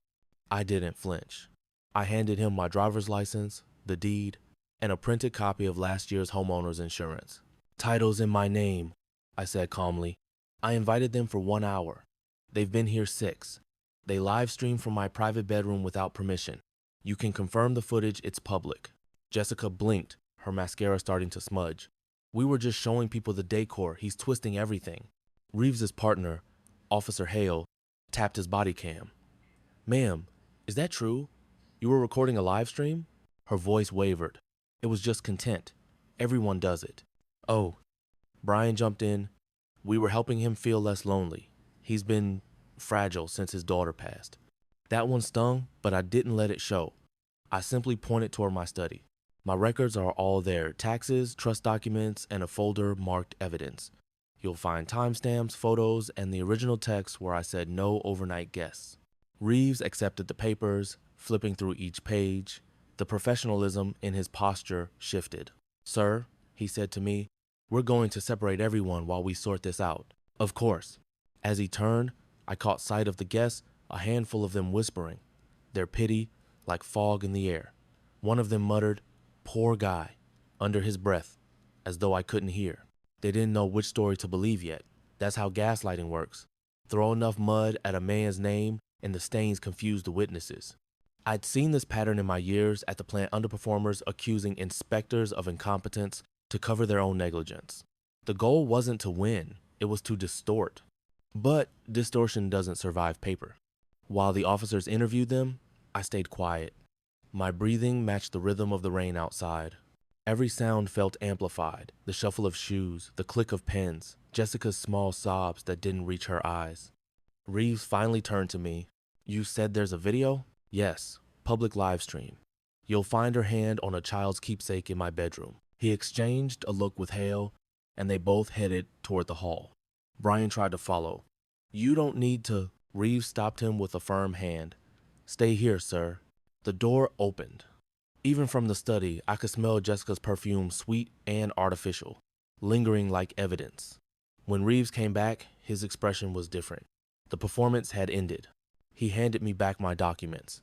I didn't flinch. I handed him my driver's license, the deed, and a printed copy of last year's homeowner's insurance. Title's in my name, I said calmly. I invited them for 1 hour. They've been here 6. They live streamed from my private bedroom without permission. You can confirm the footage, it's public. Jessica blinked, her mascara starting to smudge. We were just showing people the decor. He's twisting everything. Reeves's partner, Officer Hale, tapped his body cam. Ma'am, is that true? You were recording a live stream? Her voice wavered. It was just content. Everyone does it. Oh. Brian jumped in. We were helping him feel less lonely. He's been fragile since his daughter passed. That one stung, but I didn't let it show. I simply pointed toward my study. My records are all there, taxes, trust documents, and a folder marked evidence. You'll find timestamps, photos, and the original text where I said no overnight guests. Reeves accepted the papers, flipping through each page. The professionalism in his posture shifted. Sir, he said to me, we're going to separate everyone while we sort this out. Of course. As he turned, I caught sight of the guests, a handful of them whispering, their pity like fog in the air. One of them muttered, poor guy, under his breath, as though I couldn't hear. They didn't know which story to believe yet. That's how gaslighting works. Throw enough mud at a man's name and the stains confuse the witnesses. I'd seen this pattern in my years at the plant, underperformers accusing inspectors of incompetence to cover their own negligence. The goal wasn't to win, it was to distort. But distortion doesn't survive paper. While the officers interviewed them, I stayed quiet. My breathing matched the rhythm of the rain outside. Every sound felt amplified, the shuffle of shoes, the click of pens, Jessica's small sobs that didn't reach her eyes. Reeves finally turned to me. You said there's a video? Yes, public live stream. You'll find her hand on a child's keepsake in my bedroom. He exchanged a look with Hale, and they both headed toward the hall. Brian tried to follow. You don't need to. Reeves stopped him with a firm hand. Stay here, sir. The door opened. Even from the study, I could smell Jessica's perfume, sweet and artificial, lingering like evidence. When Reeves came back, his expression was different. The performance had ended. He handed me back my documents.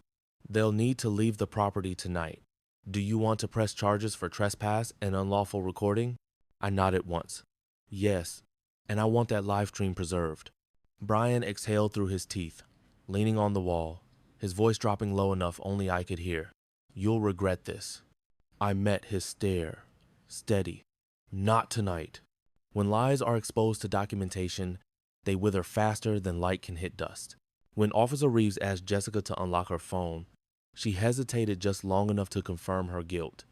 They'll need to leave the property tonight. Do you want to press charges for trespass and unlawful recording? I nodded once. Yes, and I want that live stream preserved. Brian exhaled through his teeth, leaning on the wall, his voice dropping low enough only I could hear. You'll regret this. I met his stare. Steady. Not tonight. When lies are exposed to documentation, they wither faster than light can hit dust. When Officer Reeves asked Jessica to unlock her phone, she hesitated just long enough to confirm her guilt.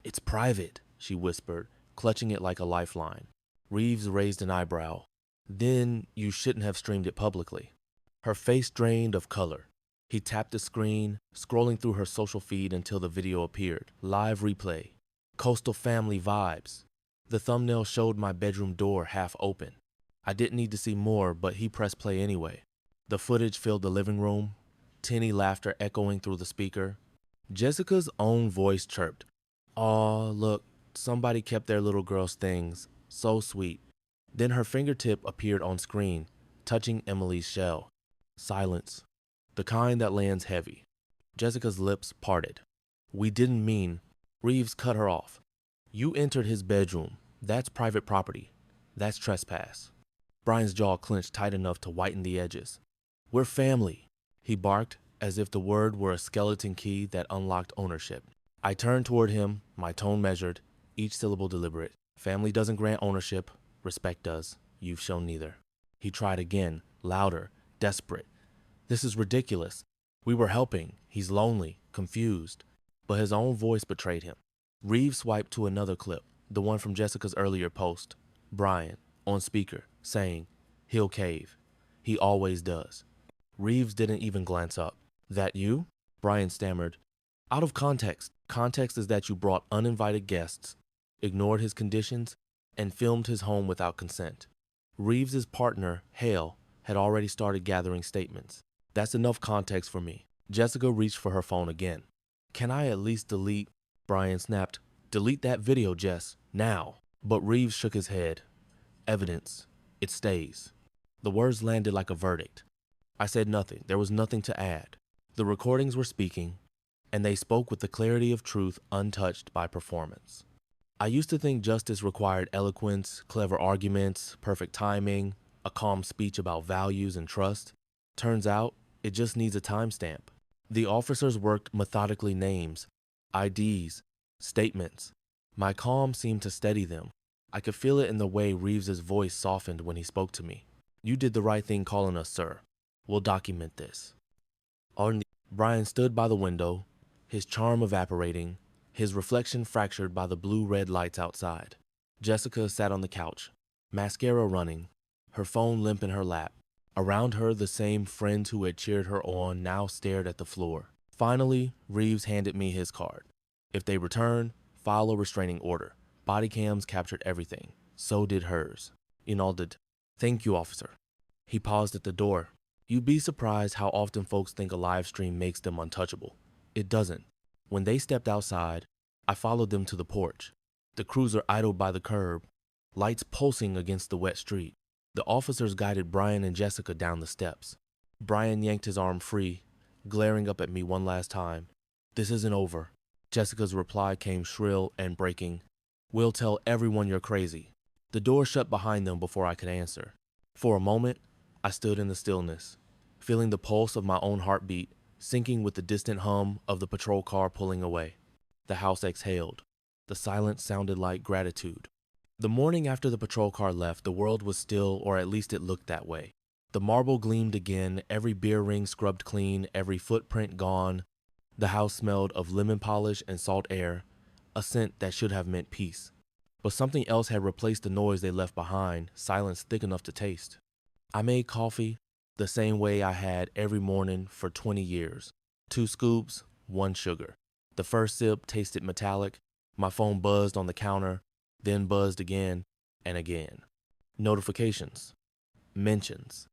It's private, she whispered, clutching it like a lifeline. Reeves raised an eyebrow. Then you shouldn't have streamed it publicly. Her face drained of color. He tapped the screen, scrolling through her social feed until the video appeared. Live replay. Coastal family vibes. The thumbnail showed my bedroom door half open. I didn't need to see more, but he pressed play anyway. The footage filled the living room, tinny laughter echoing through the speaker. Jessica's own voice chirped. Aw, look, somebody kept their little girl's things. So sweet. Then her fingertip appeared on screen, touching Emily's shell. Silence. The kind that lands heavy. Jessica's lips parted. We didn't mean. Reeves cut her off. You entered his bedroom. That's private property. That's trespass. Brian's jaw clenched tight enough to whiten the edges. We're family, he barked, as if the word were a skeleton key that unlocked ownership. I turned toward him, my tone measured, each syllable deliberate. Family doesn't grant ownership, respect does. You've shown neither. He tried again, louder, desperate. This is ridiculous. We were helping. He's lonely, confused. But his own voice betrayed him. Reeves swiped to another clip, the one from Jessica's earlier post. Brian, on speaker, saying, he'll cave. He always does. Reeves didn't even glance up. That you? Brian stammered. Out of context. Context is that you brought uninvited guests, ignored his conditions, and filmed his home without consent. Reeves's partner, Hale, had already started gathering statements. That's enough context for me. Jessica reached for her phone again. Can I at least delete? Brian snapped. Delete that video, Jess. Now. But Reeves shook his head. Evidence. It stays. The words landed like a verdict. I said nothing. There was nothing to add. The recordings were speaking, and they spoke with the clarity of truth untouched by performance. I used to think justice required eloquence, clever arguments, perfect timing, a calm speech about values and trust. Turns out, it just needs a timestamp. The officers worked methodically names, IDs, statements. My calm seemed to steady them. I could feel it in the way Reeves's voice softened when he spoke to me. You did the right thing calling us, sir. We'll document this. Brian stood by the window, his charm evaporating, his reflection fractured by the blue-red lights outside. Jessica sat on the couch, mascara running, her phone limp in her lap. Around her, the same friends who had cheered her on now stared at the floor. Finally, Reeves handed me his card. If they return, file a restraining order. Body cams captured everything. So did hers. Inalded. Thank you, officer. He paused at the door. You'd be surprised how often folks think a live stream makes them untouchable. It doesn't. When they stepped outside, I followed them to the porch. The cruiser idled by the curb, lights pulsing against the wet street. The officers guided Brian and Jessica down the steps. Brian yanked his arm free, glaring up at me one last time. This isn't over. Jessica's reply came shrill and breaking. We'll tell everyone you're crazy. The door shut behind them before I could answer. For a moment, I stood in the stillness, feeling the pulse of my own heartbeat, syncing with the distant hum of the patrol car pulling away. The house exhaled. The silence sounded like gratitude. The morning after the patrol car left, the world was still, or at least it looked that way. The marble gleamed again, every beer ring scrubbed clean, every footprint gone. The house smelled of lemon polish and salt air, a scent that should have meant peace. But something else had replaced the noise they left behind, silence thick enough to taste. I made coffee the same way I had every morning for 20 years. 2 scoops, 1 sugar. The first sip tasted metallic. My phone buzzed on the counter, then buzzed again and again. Notifications, mentions,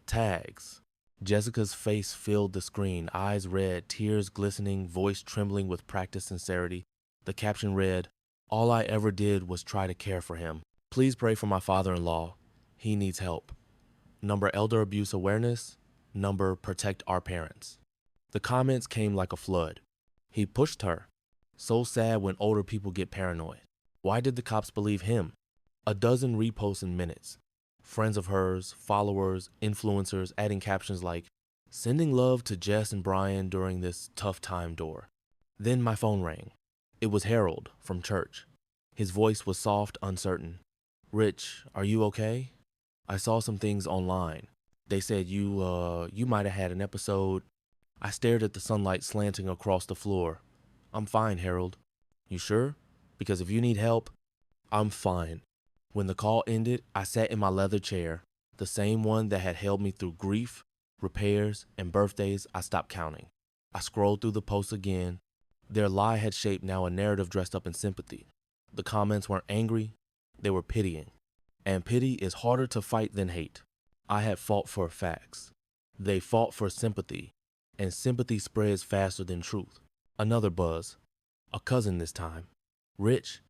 tags. Jessica's face filled the screen, eyes red, tears glistening, voice trembling with practiced sincerity. The caption read, all I ever did was try to care for him. Please pray for my father-in-law. He needs help. Number elder abuse awareness. Number protect our parents. The comments came like a flood. He pushed her. So sad when older people get paranoid. Why did the cops believe him? A dozen reposts in minutes. Friends of hers, followers, influencers adding captions like, sending love to Jess and Brian during this tough time door. Then my phone rang. It was Harold from church. His voice was soft, uncertain. Rich, are you okay? I saw some things online. They said you might have had an episode. I stared at the sunlight slanting across the floor. I'm fine, Harold. You sure? Because if you need help, I'm fine. When the call ended, I sat in my leather chair, the same one that had held me through grief, repairs, and birthdays I stopped counting. I scrolled through the posts again. Their lie had shaped now a narrative dressed up in sympathy. The comments weren't angry, they were pitying. And pity is harder to fight than hate. I had fought for facts. They fought for sympathy, and sympathy spreads faster than truth. Another buzz. A cousin this time. Rich,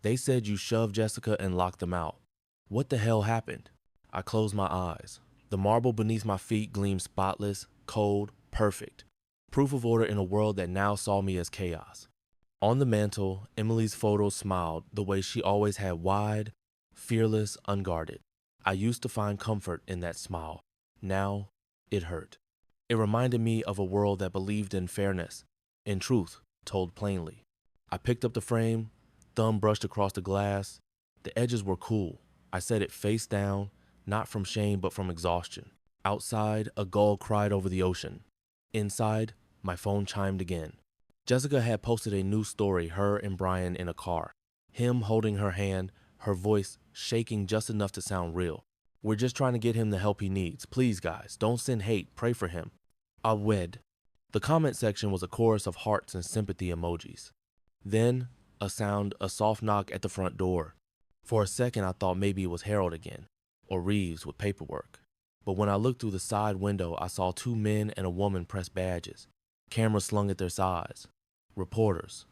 they said you shoved Jessica and locked them out. What the hell happened? I closed my eyes. The marble beneath my feet gleamed spotless, cold, perfect. Proof of order in a world that now saw me as chaos. On the mantle, Emily's photo smiled the way she always had, wide, fearless, unguarded. I used to find comfort in that smile. Now, it hurt. It reminded me of a world that believed in fairness, in truth, told plainly. I picked up the frame, thumb brushed across the glass. The edges were cool. I set it face down, not from shame but from exhaustion. Outside, a gull cried over the ocean. Inside, my phone chimed again. Jessica had posted a new story, her and Brian in a car. Him holding her hand, her voice shaking just enough to sound real. We're just trying to get him the help he needs. Please, guys, don't send hate. Pray for him. I wed. The comment section was a chorus of hearts and sympathy emojis. Then, a soft knock at the front door. For a second, I thought maybe it was Harold again, or Reeves with paperwork. But when I looked through the side window, I saw two men and a woman press badges, cameras slung at their sides. Reporters.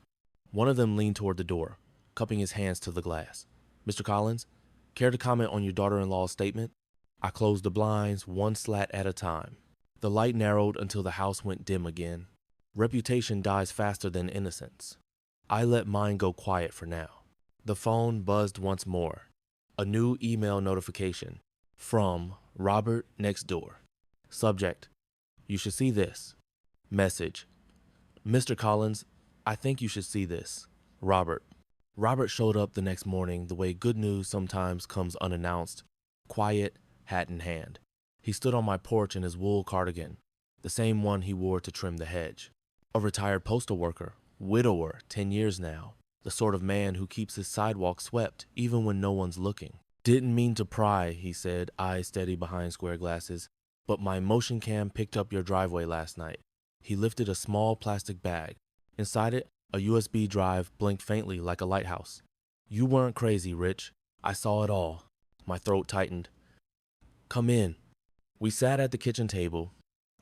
One of them leaned toward the door, cupping his hands to the glass. Mr. Collins, care to comment on your daughter-in-law's statement? I closed the blinds, one slat at a time. The light narrowed until the house went dim again. Reputation dies faster than innocence. I let mine go quiet for now. The phone buzzed once more. A new email notification. From Robert next door. Subject: you should see this. Message: Mr. Collins, I think you should see this. Robert. Robert showed up the next morning the way good news sometimes comes unannounced, quiet, hat in hand. He stood on my porch in his wool cardigan, the same one he wore to trim the hedge. A retired postal worker, widower, 10 years now, the sort of man who keeps his sidewalk swept even when no one's looking. Didn't mean to pry, he said, eyes steady behind square glasses, but my motion cam picked up your driveway last night. He lifted a small plastic bag. Inside it, a USB drive blinked faintly like a lighthouse. You weren't crazy, Rich. I saw it all. My throat tightened. Come in. We sat at the kitchen table.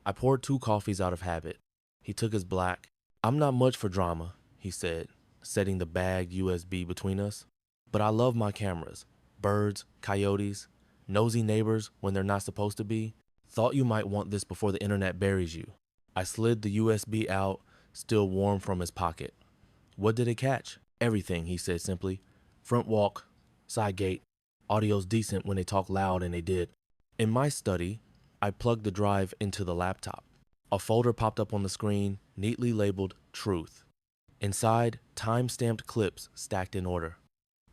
I poured 2 coffees out of habit. He took his black. I'm not much for drama, he said, setting the bagged USB between us. But I love my cameras. Birds, coyotes, nosy neighbors when they're not supposed to be. Thought you might want this before the internet buries you. I slid the USB out, still warm from his pocket. What did it catch? Everything, he said simply. Front walk, side gate. Audio's decent when they talk loud, and they did. In my study, I plugged the drive into the laptop. A folder popped up on the screen, neatly labeled Truth. Inside, time-stamped clips stacked in order.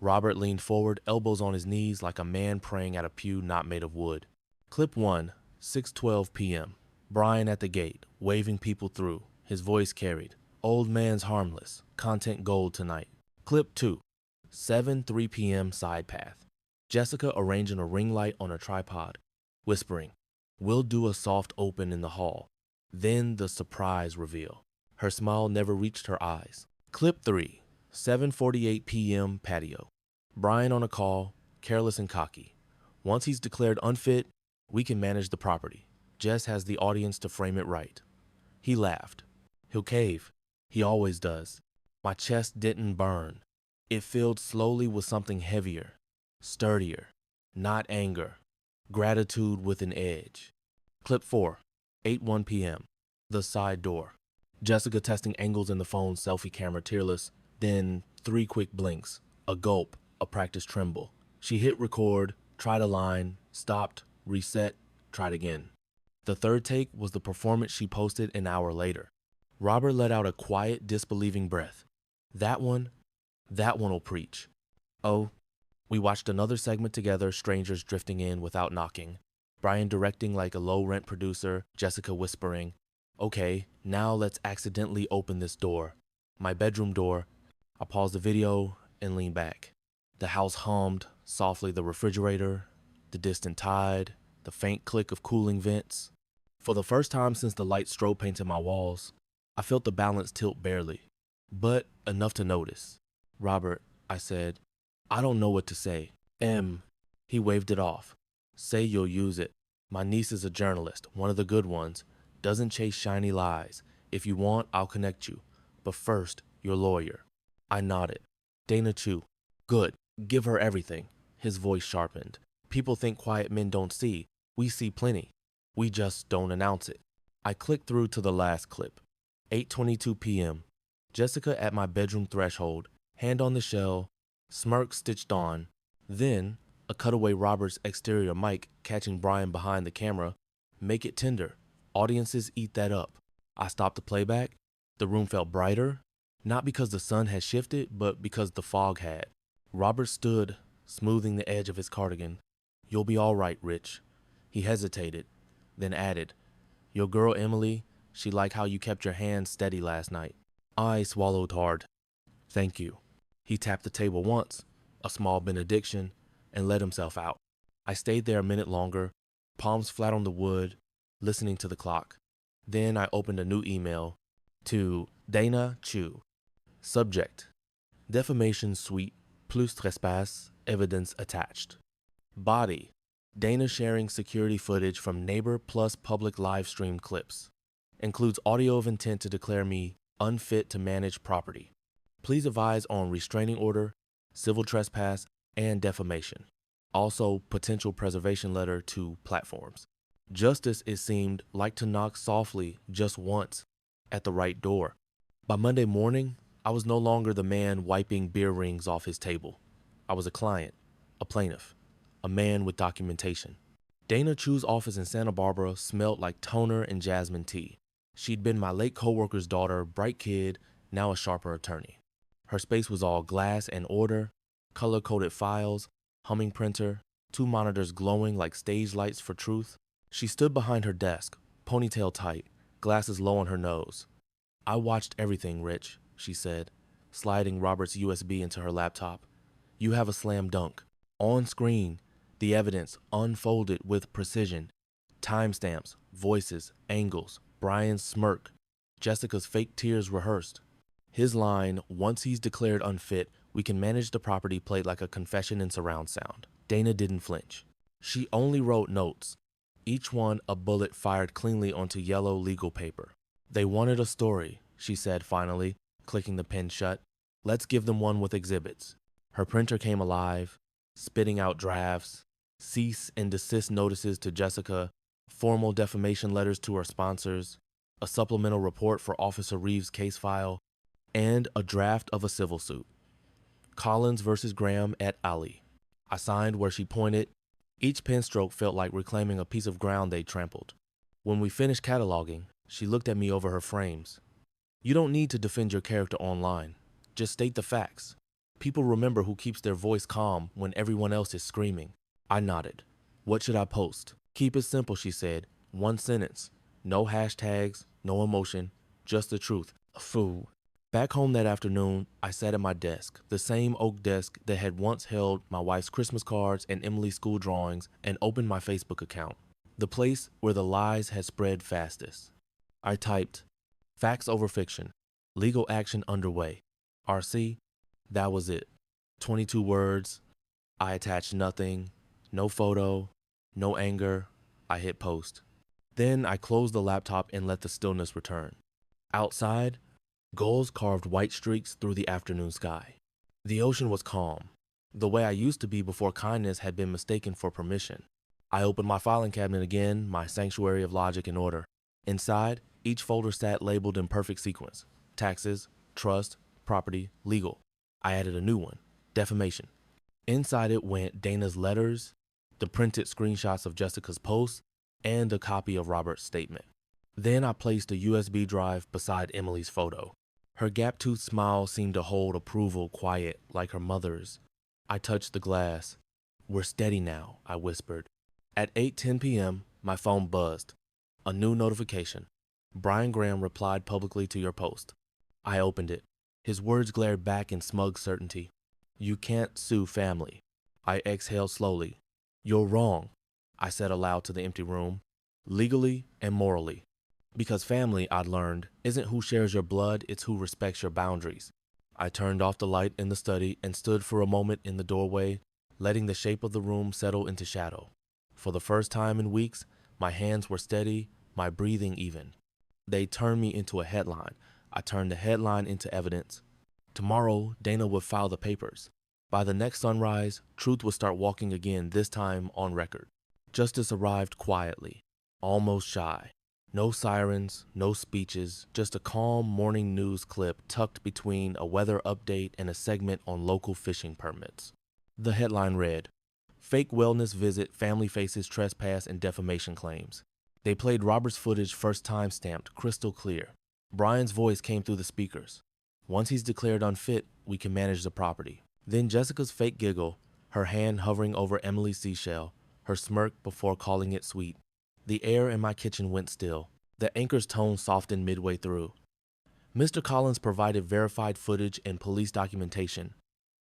Robert leaned forward, elbows on his knees like a man praying at a pew not made of wood. Clip 1, 6:12 p.m. Brian at the gate, waving people through. His voice carried. Old man's harmless. Content gold tonight. Clip 2, 7:03 p.m. side path. Jessica arranging a ring light on a tripod, whispering, we'll do a soft open in the hall. Then the surprise reveal. Her smile never reached her eyes. Clip 3, 7:48 p.m. patio. Brian on a call, careless and cocky. Once he's declared unfit, we can manage the property. Jess has the audience to frame it right. He laughed. He'll cave. He always does. My chest didn't burn. It filled slowly with something heavier, sturdier. Not anger. Gratitude with an edge. Clip 4, 8:01 p.m. The side door. Jessica testing angles in the phone's selfie camera, tearless. Then 3 quick blinks, a gulp, a practice tremble. She hit record, tried a line, stopped, reset, tried again. The third take was the performance she posted an hour later. Robert let out a quiet, disbelieving breath. That one will preach. Oh, we watched another segment together, strangers drifting in without knocking. Brian directing like a low-rent producer, Jessica whispering, "Okay, now let's accidentally open this door." My bedroom door. I paused the video and leaned back. The house hummed, softly the refrigerator, the distant tide, the faint click of cooling vents. For the first time since the light strobe painted my walls, I felt the balance tilt barely, but enough to notice. "Robert," I said, "I don't know what to say." He waved it off. "Say you'll use it. My niece is a journalist, one of the good ones. Doesn't chase shiny lies. If you want, I'll connect you. But first, your lawyer." I nodded. "Dana Chu." "Good. Give her everything." His voice sharpened. "People think quiet men don't see. We see plenty. We just don't announce it." I clicked through to the last clip. 8:22 p.m. Jessica at my bedroom threshold, hand on the shell, smirk stitched on. Then, a cutaway Robert's exterior mic catching Brian behind the camera. "Make it tender. Audiences eat that up." I stopped the playback. The room felt brighter, not because the sun had shifted, but because the fog had. Robert stood, smoothing the edge of his cardigan. "You'll be all right, Rich." He hesitated, then added, "Your girl Emily, she liked how you kept your hands steady last night." I swallowed hard. "Thank you." He tapped the table once, a small benediction, and let himself out. I stayed there a minute longer, palms flat on the wood, listening to the clock. Then I opened a new email to Dana Chu. Subject: defamation suite plus trespass, evidence attached. Body: Dana sharing security footage from neighbor plus public live stream clips. Includes audio of intent to declare me unfit to manage property. Please advise on restraining order, civil trespass, and defamation. Also, potential preservation letter to platforms. Justice, it seemed, like to knock softly just once at the right door. By Monday morning, I was no longer the man wiping beer rings off his table. I was a client, a plaintiff, a man with documentation. Dana Chu's office in Santa Barbara smelled like toner and jasmine tea. She'd been my late coworker's daughter, bright kid, now a sharper attorney. Her space was all glass and order, color-coded files, humming printer, 2 monitors glowing like stage lights for truth. She stood behind her desk, ponytail tight, glasses low on her nose. "I watched everything, Rich," she said, sliding Robert's USB into her laptop. "You have a slam dunk. On screen, the evidence unfolded with precision. Timestamps, voices, angles, Brian's smirk, Jessica's fake tears rehearsed. His line, once he's declared unfit, we can manage the property, played like a confession in surround sound. Dana didn't flinch. She only wrote notes, each one a bullet fired cleanly onto yellow legal paper. "They wanted a story," she said finally, clicking the pen shut. "Let's give them one with exhibits." Her printer came alive, spitting out drafts, cease and desist notices to Jessica, formal defamation letters to her sponsors, a supplemental report for Officer Reeves' case file, and a draft of a civil suit. Collins versus Graham et al. I signed where she pointed. Each pen stroke felt like reclaiming a piece of ground they'd trampled. When we finished cataloging, she looked at me over her frames. "You don't need to defend your character online. Just state the facts. People remember who keeps their voice calm when everyone else is screaming." I nodded. "What should I post?" "Keep it simple," she said. "1 sentence. No hashtags, no emotion, just the truth." Fool. Back home that afternoon, I sat at my desk, the same oak desk that had once held my wife's Christmas cards and Emily's school drawings, and opened my Facebook account, the place where the lies had spread fastest. I typed, "Facts over fiction. Legal action underway. RC." That was it. 22 words. I attached nothing, no photo, no anger. I hit post. Then I closed the laptop and let the stillness return. Outside, gulls carved white streaks through the afternoon sky. The ocean was calm, the way I used to be before kindness had been mistaken for permission. I opened my filing cabinet again, my sanctuary of logic and order. Inside, each folder sat labeled in perfect sequence: taxes, trust, property, legal. I added a new one: defamation. Inside it went Dana's letters, the printed screenshots of Jessica's posts, and a copy of Robert's statement. Then I placed a USB drive beside Emily's photo. Her gap-toothed smile seemed to hold approval quiet like her mother's. I touched the glass. "We're steady now," I whispered. At 8:10 p.m., my phone buzzed. A new notification. "Brian Graham replied publicly to your post." I opened it. His words glared back in smug certainty. "You can't sue family." I exhaled slowly. "You're wrong," I said aloud to the empty room. "Legally and morally. Because family, I'd learned, isn't who shares your blood, it's who respects your boundaries." I turned off the light in the study and stood for a moment in the doorway, letting the shape of the room settle into shadow. For the first time in weeks, my hands were steady, my breathing even. They turned me into a headline. I turned the headline into evidence. Tomorrow, Dana would file the papers. By the next sunrise, truth would start walking again, this time on record. Justice arrived quietly, almost shy. No sirens, no speeches, just a calm morning news clip tucked between a weather update and a segment on local fishing permits. The headline read, "Fake wellness visit, family faces trespass and defamation claims." They played Robert's footage, first time stamped, crystal clear. Brian's voice came through the speakers. "Once he's declared unfit, we can manage the property." Then Jessica's fake giggle, her hand hovering over Emily's seashell, her smirk before calling it sweet. The air in my kitchen went still. The anchor's tone softened midway through. "Mr. Collins provided verified footage and police documentation.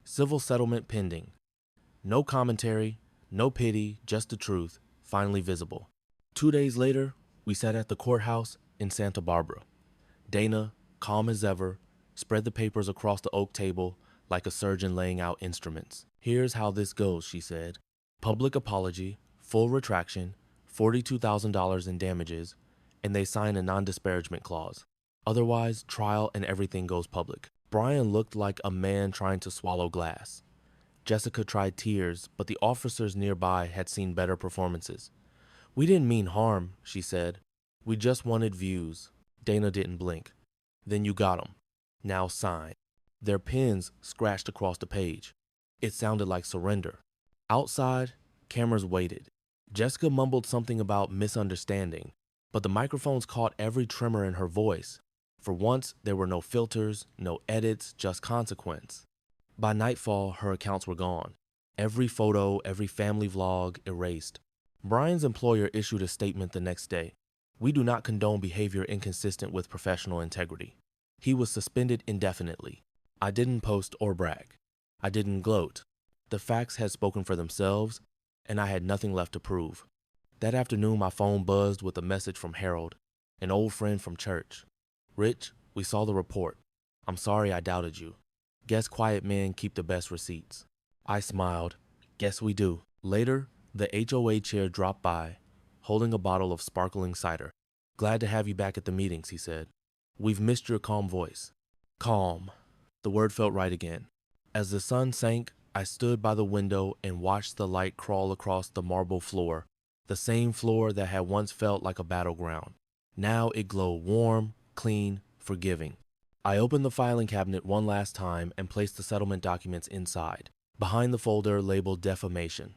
Civil settlement pending. No commentary, no pity, just the truth, finally visible." 2 days later, we sat at the courthouse in Santa Barbara. Dana, calm as ever, spread the papers across the oak table like a surgeon laying out instruments. "Here's how this goes," she said. "Public apology, full retraction, $42,000 in damages, and they sign a non-disparagement clause. Otherwise, trial and everything goes public." Brian looked like a man trying to swallow glass. Jessica tried tears, but the officers nearby had seen better performances. "We didn't mean harm," she said. "We just wanted views." Dana didn't blink. "Then you got 'em. Now sign." Their pens scratched across the page. It sounded like surrender. Outside, cameras waited. Jessica mumbled something about misunderstanding, but the microphones caught every tremor in her voice. For once, there were no filters, no edits, just consequence. By nightfall, her accounts were gone. Every photo, every family vlog erased. Brian's employer issued a statement the next day. "We do not condone behavior inconsistent with professional integrity." He was suspended indefinitely. I didn't post or brag. I didn't gloat. The facts had spoken for themselves, and I had nothing left to prove. That afternoon, my phone buzzed with a message from Harold, an old friend from church. "Rich, we saw the report. I'm sorry I doubted you. Guess quiet men keep the best receipts." I smiled. "Guess we do." Later, the HOA chair dropped by, holding a bottle of sparkling cider. "Glad to have you back at the meetings," he said. "We've missed your calm voice." Calm. The word felt right again. As the sun sank, I stood by the window and watched the light crawl across the marble floor, the same floor that had once felt like a battleground. Now it glowed warm, clean, forgiving. I opened the filing cabinet one last time and placed the settlement documents inside, behind the folder labeled defamation.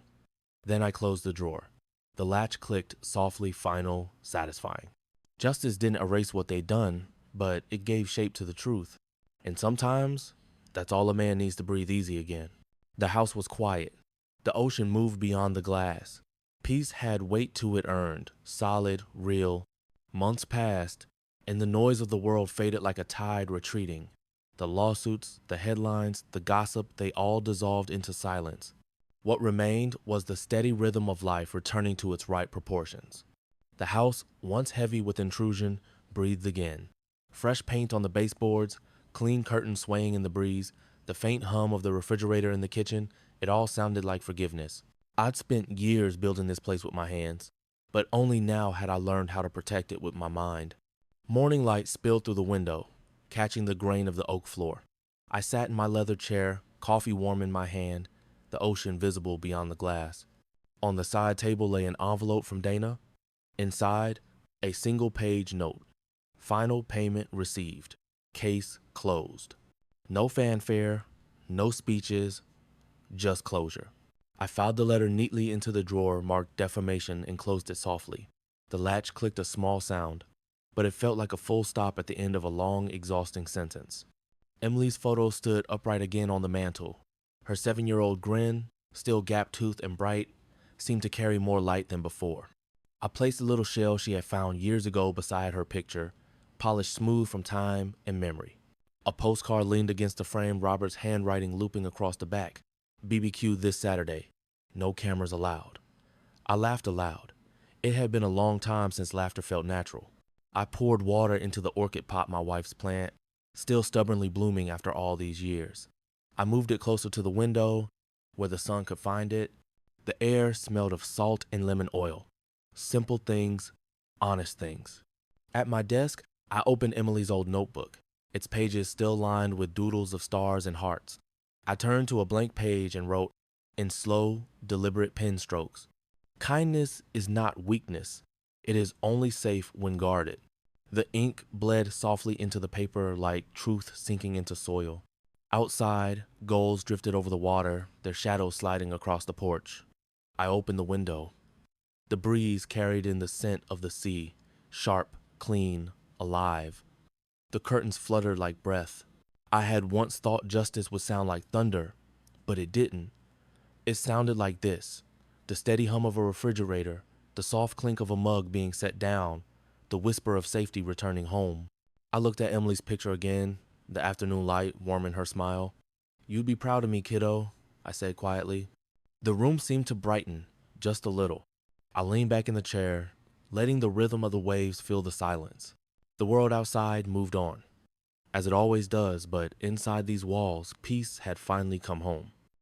Then I closed the drawer. The latch clicked softly, final, satisfying. Justice didn't erase what they'd done, but it gave shape to the truth. And sometimes, that's all a man needs to breathe easy again. The house was quiet. The ocean moved beyond the glass. Peace had weight to it earned, solid, real. Months passed, and the noise of the world faded like a tide retreating. The lawsuits, the headlines, the gossip, they all dissolved into silence. What remained was the steady rhythm of life returning to its right proportions. The house, once heavy with intrusion, breathed again. Fresh paint on the baseboards, clean curtains swaying in the breeze, the faint hum of the refrigerator in the kitchen, it all sounded like forgiveness. I'd spent years building this place with my hands, but only now had I learned how to protect it with my mind. Morning light spilled through the window, catching the grain of the oak floor. I sat in my leather chair, coffee warm in my hand, the ocean visible beyond the glass. On the side table lay an envelope from Dana. Inside, a single-page note. Final payment received. Case closed. No fanfare, no speeches, just closure. I filed the letter neatly into the drawer marked defamation and closed it softly. The latch clicked a small sound, but it felt like a full stop at the end of a long, exhausting sentence. Emily's photo stood upright again on the mantel. Her 7-year-old grin, still gap-toothed and bright, seemed to carry more light than before. I placed the little shell she had found years ago beside her picture, polished smooth from time and memory. A postcard leaned against the frame, Robert's handwriting looping across the back. BBQ this Saturday. No cameras allowed. I laughed aloud. It had been a long time since laughter felt natural. I poured water into the orchid pot, my wife's plant, still stubbornly blooming after all these years. I moved it closer to the window, where the sun could find it. The air smelled of salt and lemon oil. Simple things, honest things. At my desk, I opened Emily's old notebook, its pages still lined with doodles of stars and hearts. I turned to a blank page and wrote, in slow, deliberate pen strokes, kindness is not weakness. It is only safe when guarded. The ink bled softly into the paper like truth sinking into soil. Outside, gulls drifted over the water, their shadows sliding across the porch. I opened the window. The breeze carried in the scent of the sea, sharp, clean, alive. The curtains fluttered like breath. I had once thought justice would sound like thunder, but it didn't. It sounded like this: the steady hum of a refrigerator, the soft clink of a mug being set down, the whisper of safety returning home. I looked at Emily's picture again, the afternoon light warming her smile. You'd be proud of me, kiddo, I said quietly. The room seemed to brighten, just a little. I leaned back in the chair, letting the rhythm of the waves fill the silence. The world outside moved on, as it always does, but inside these walls, peace had finally come home.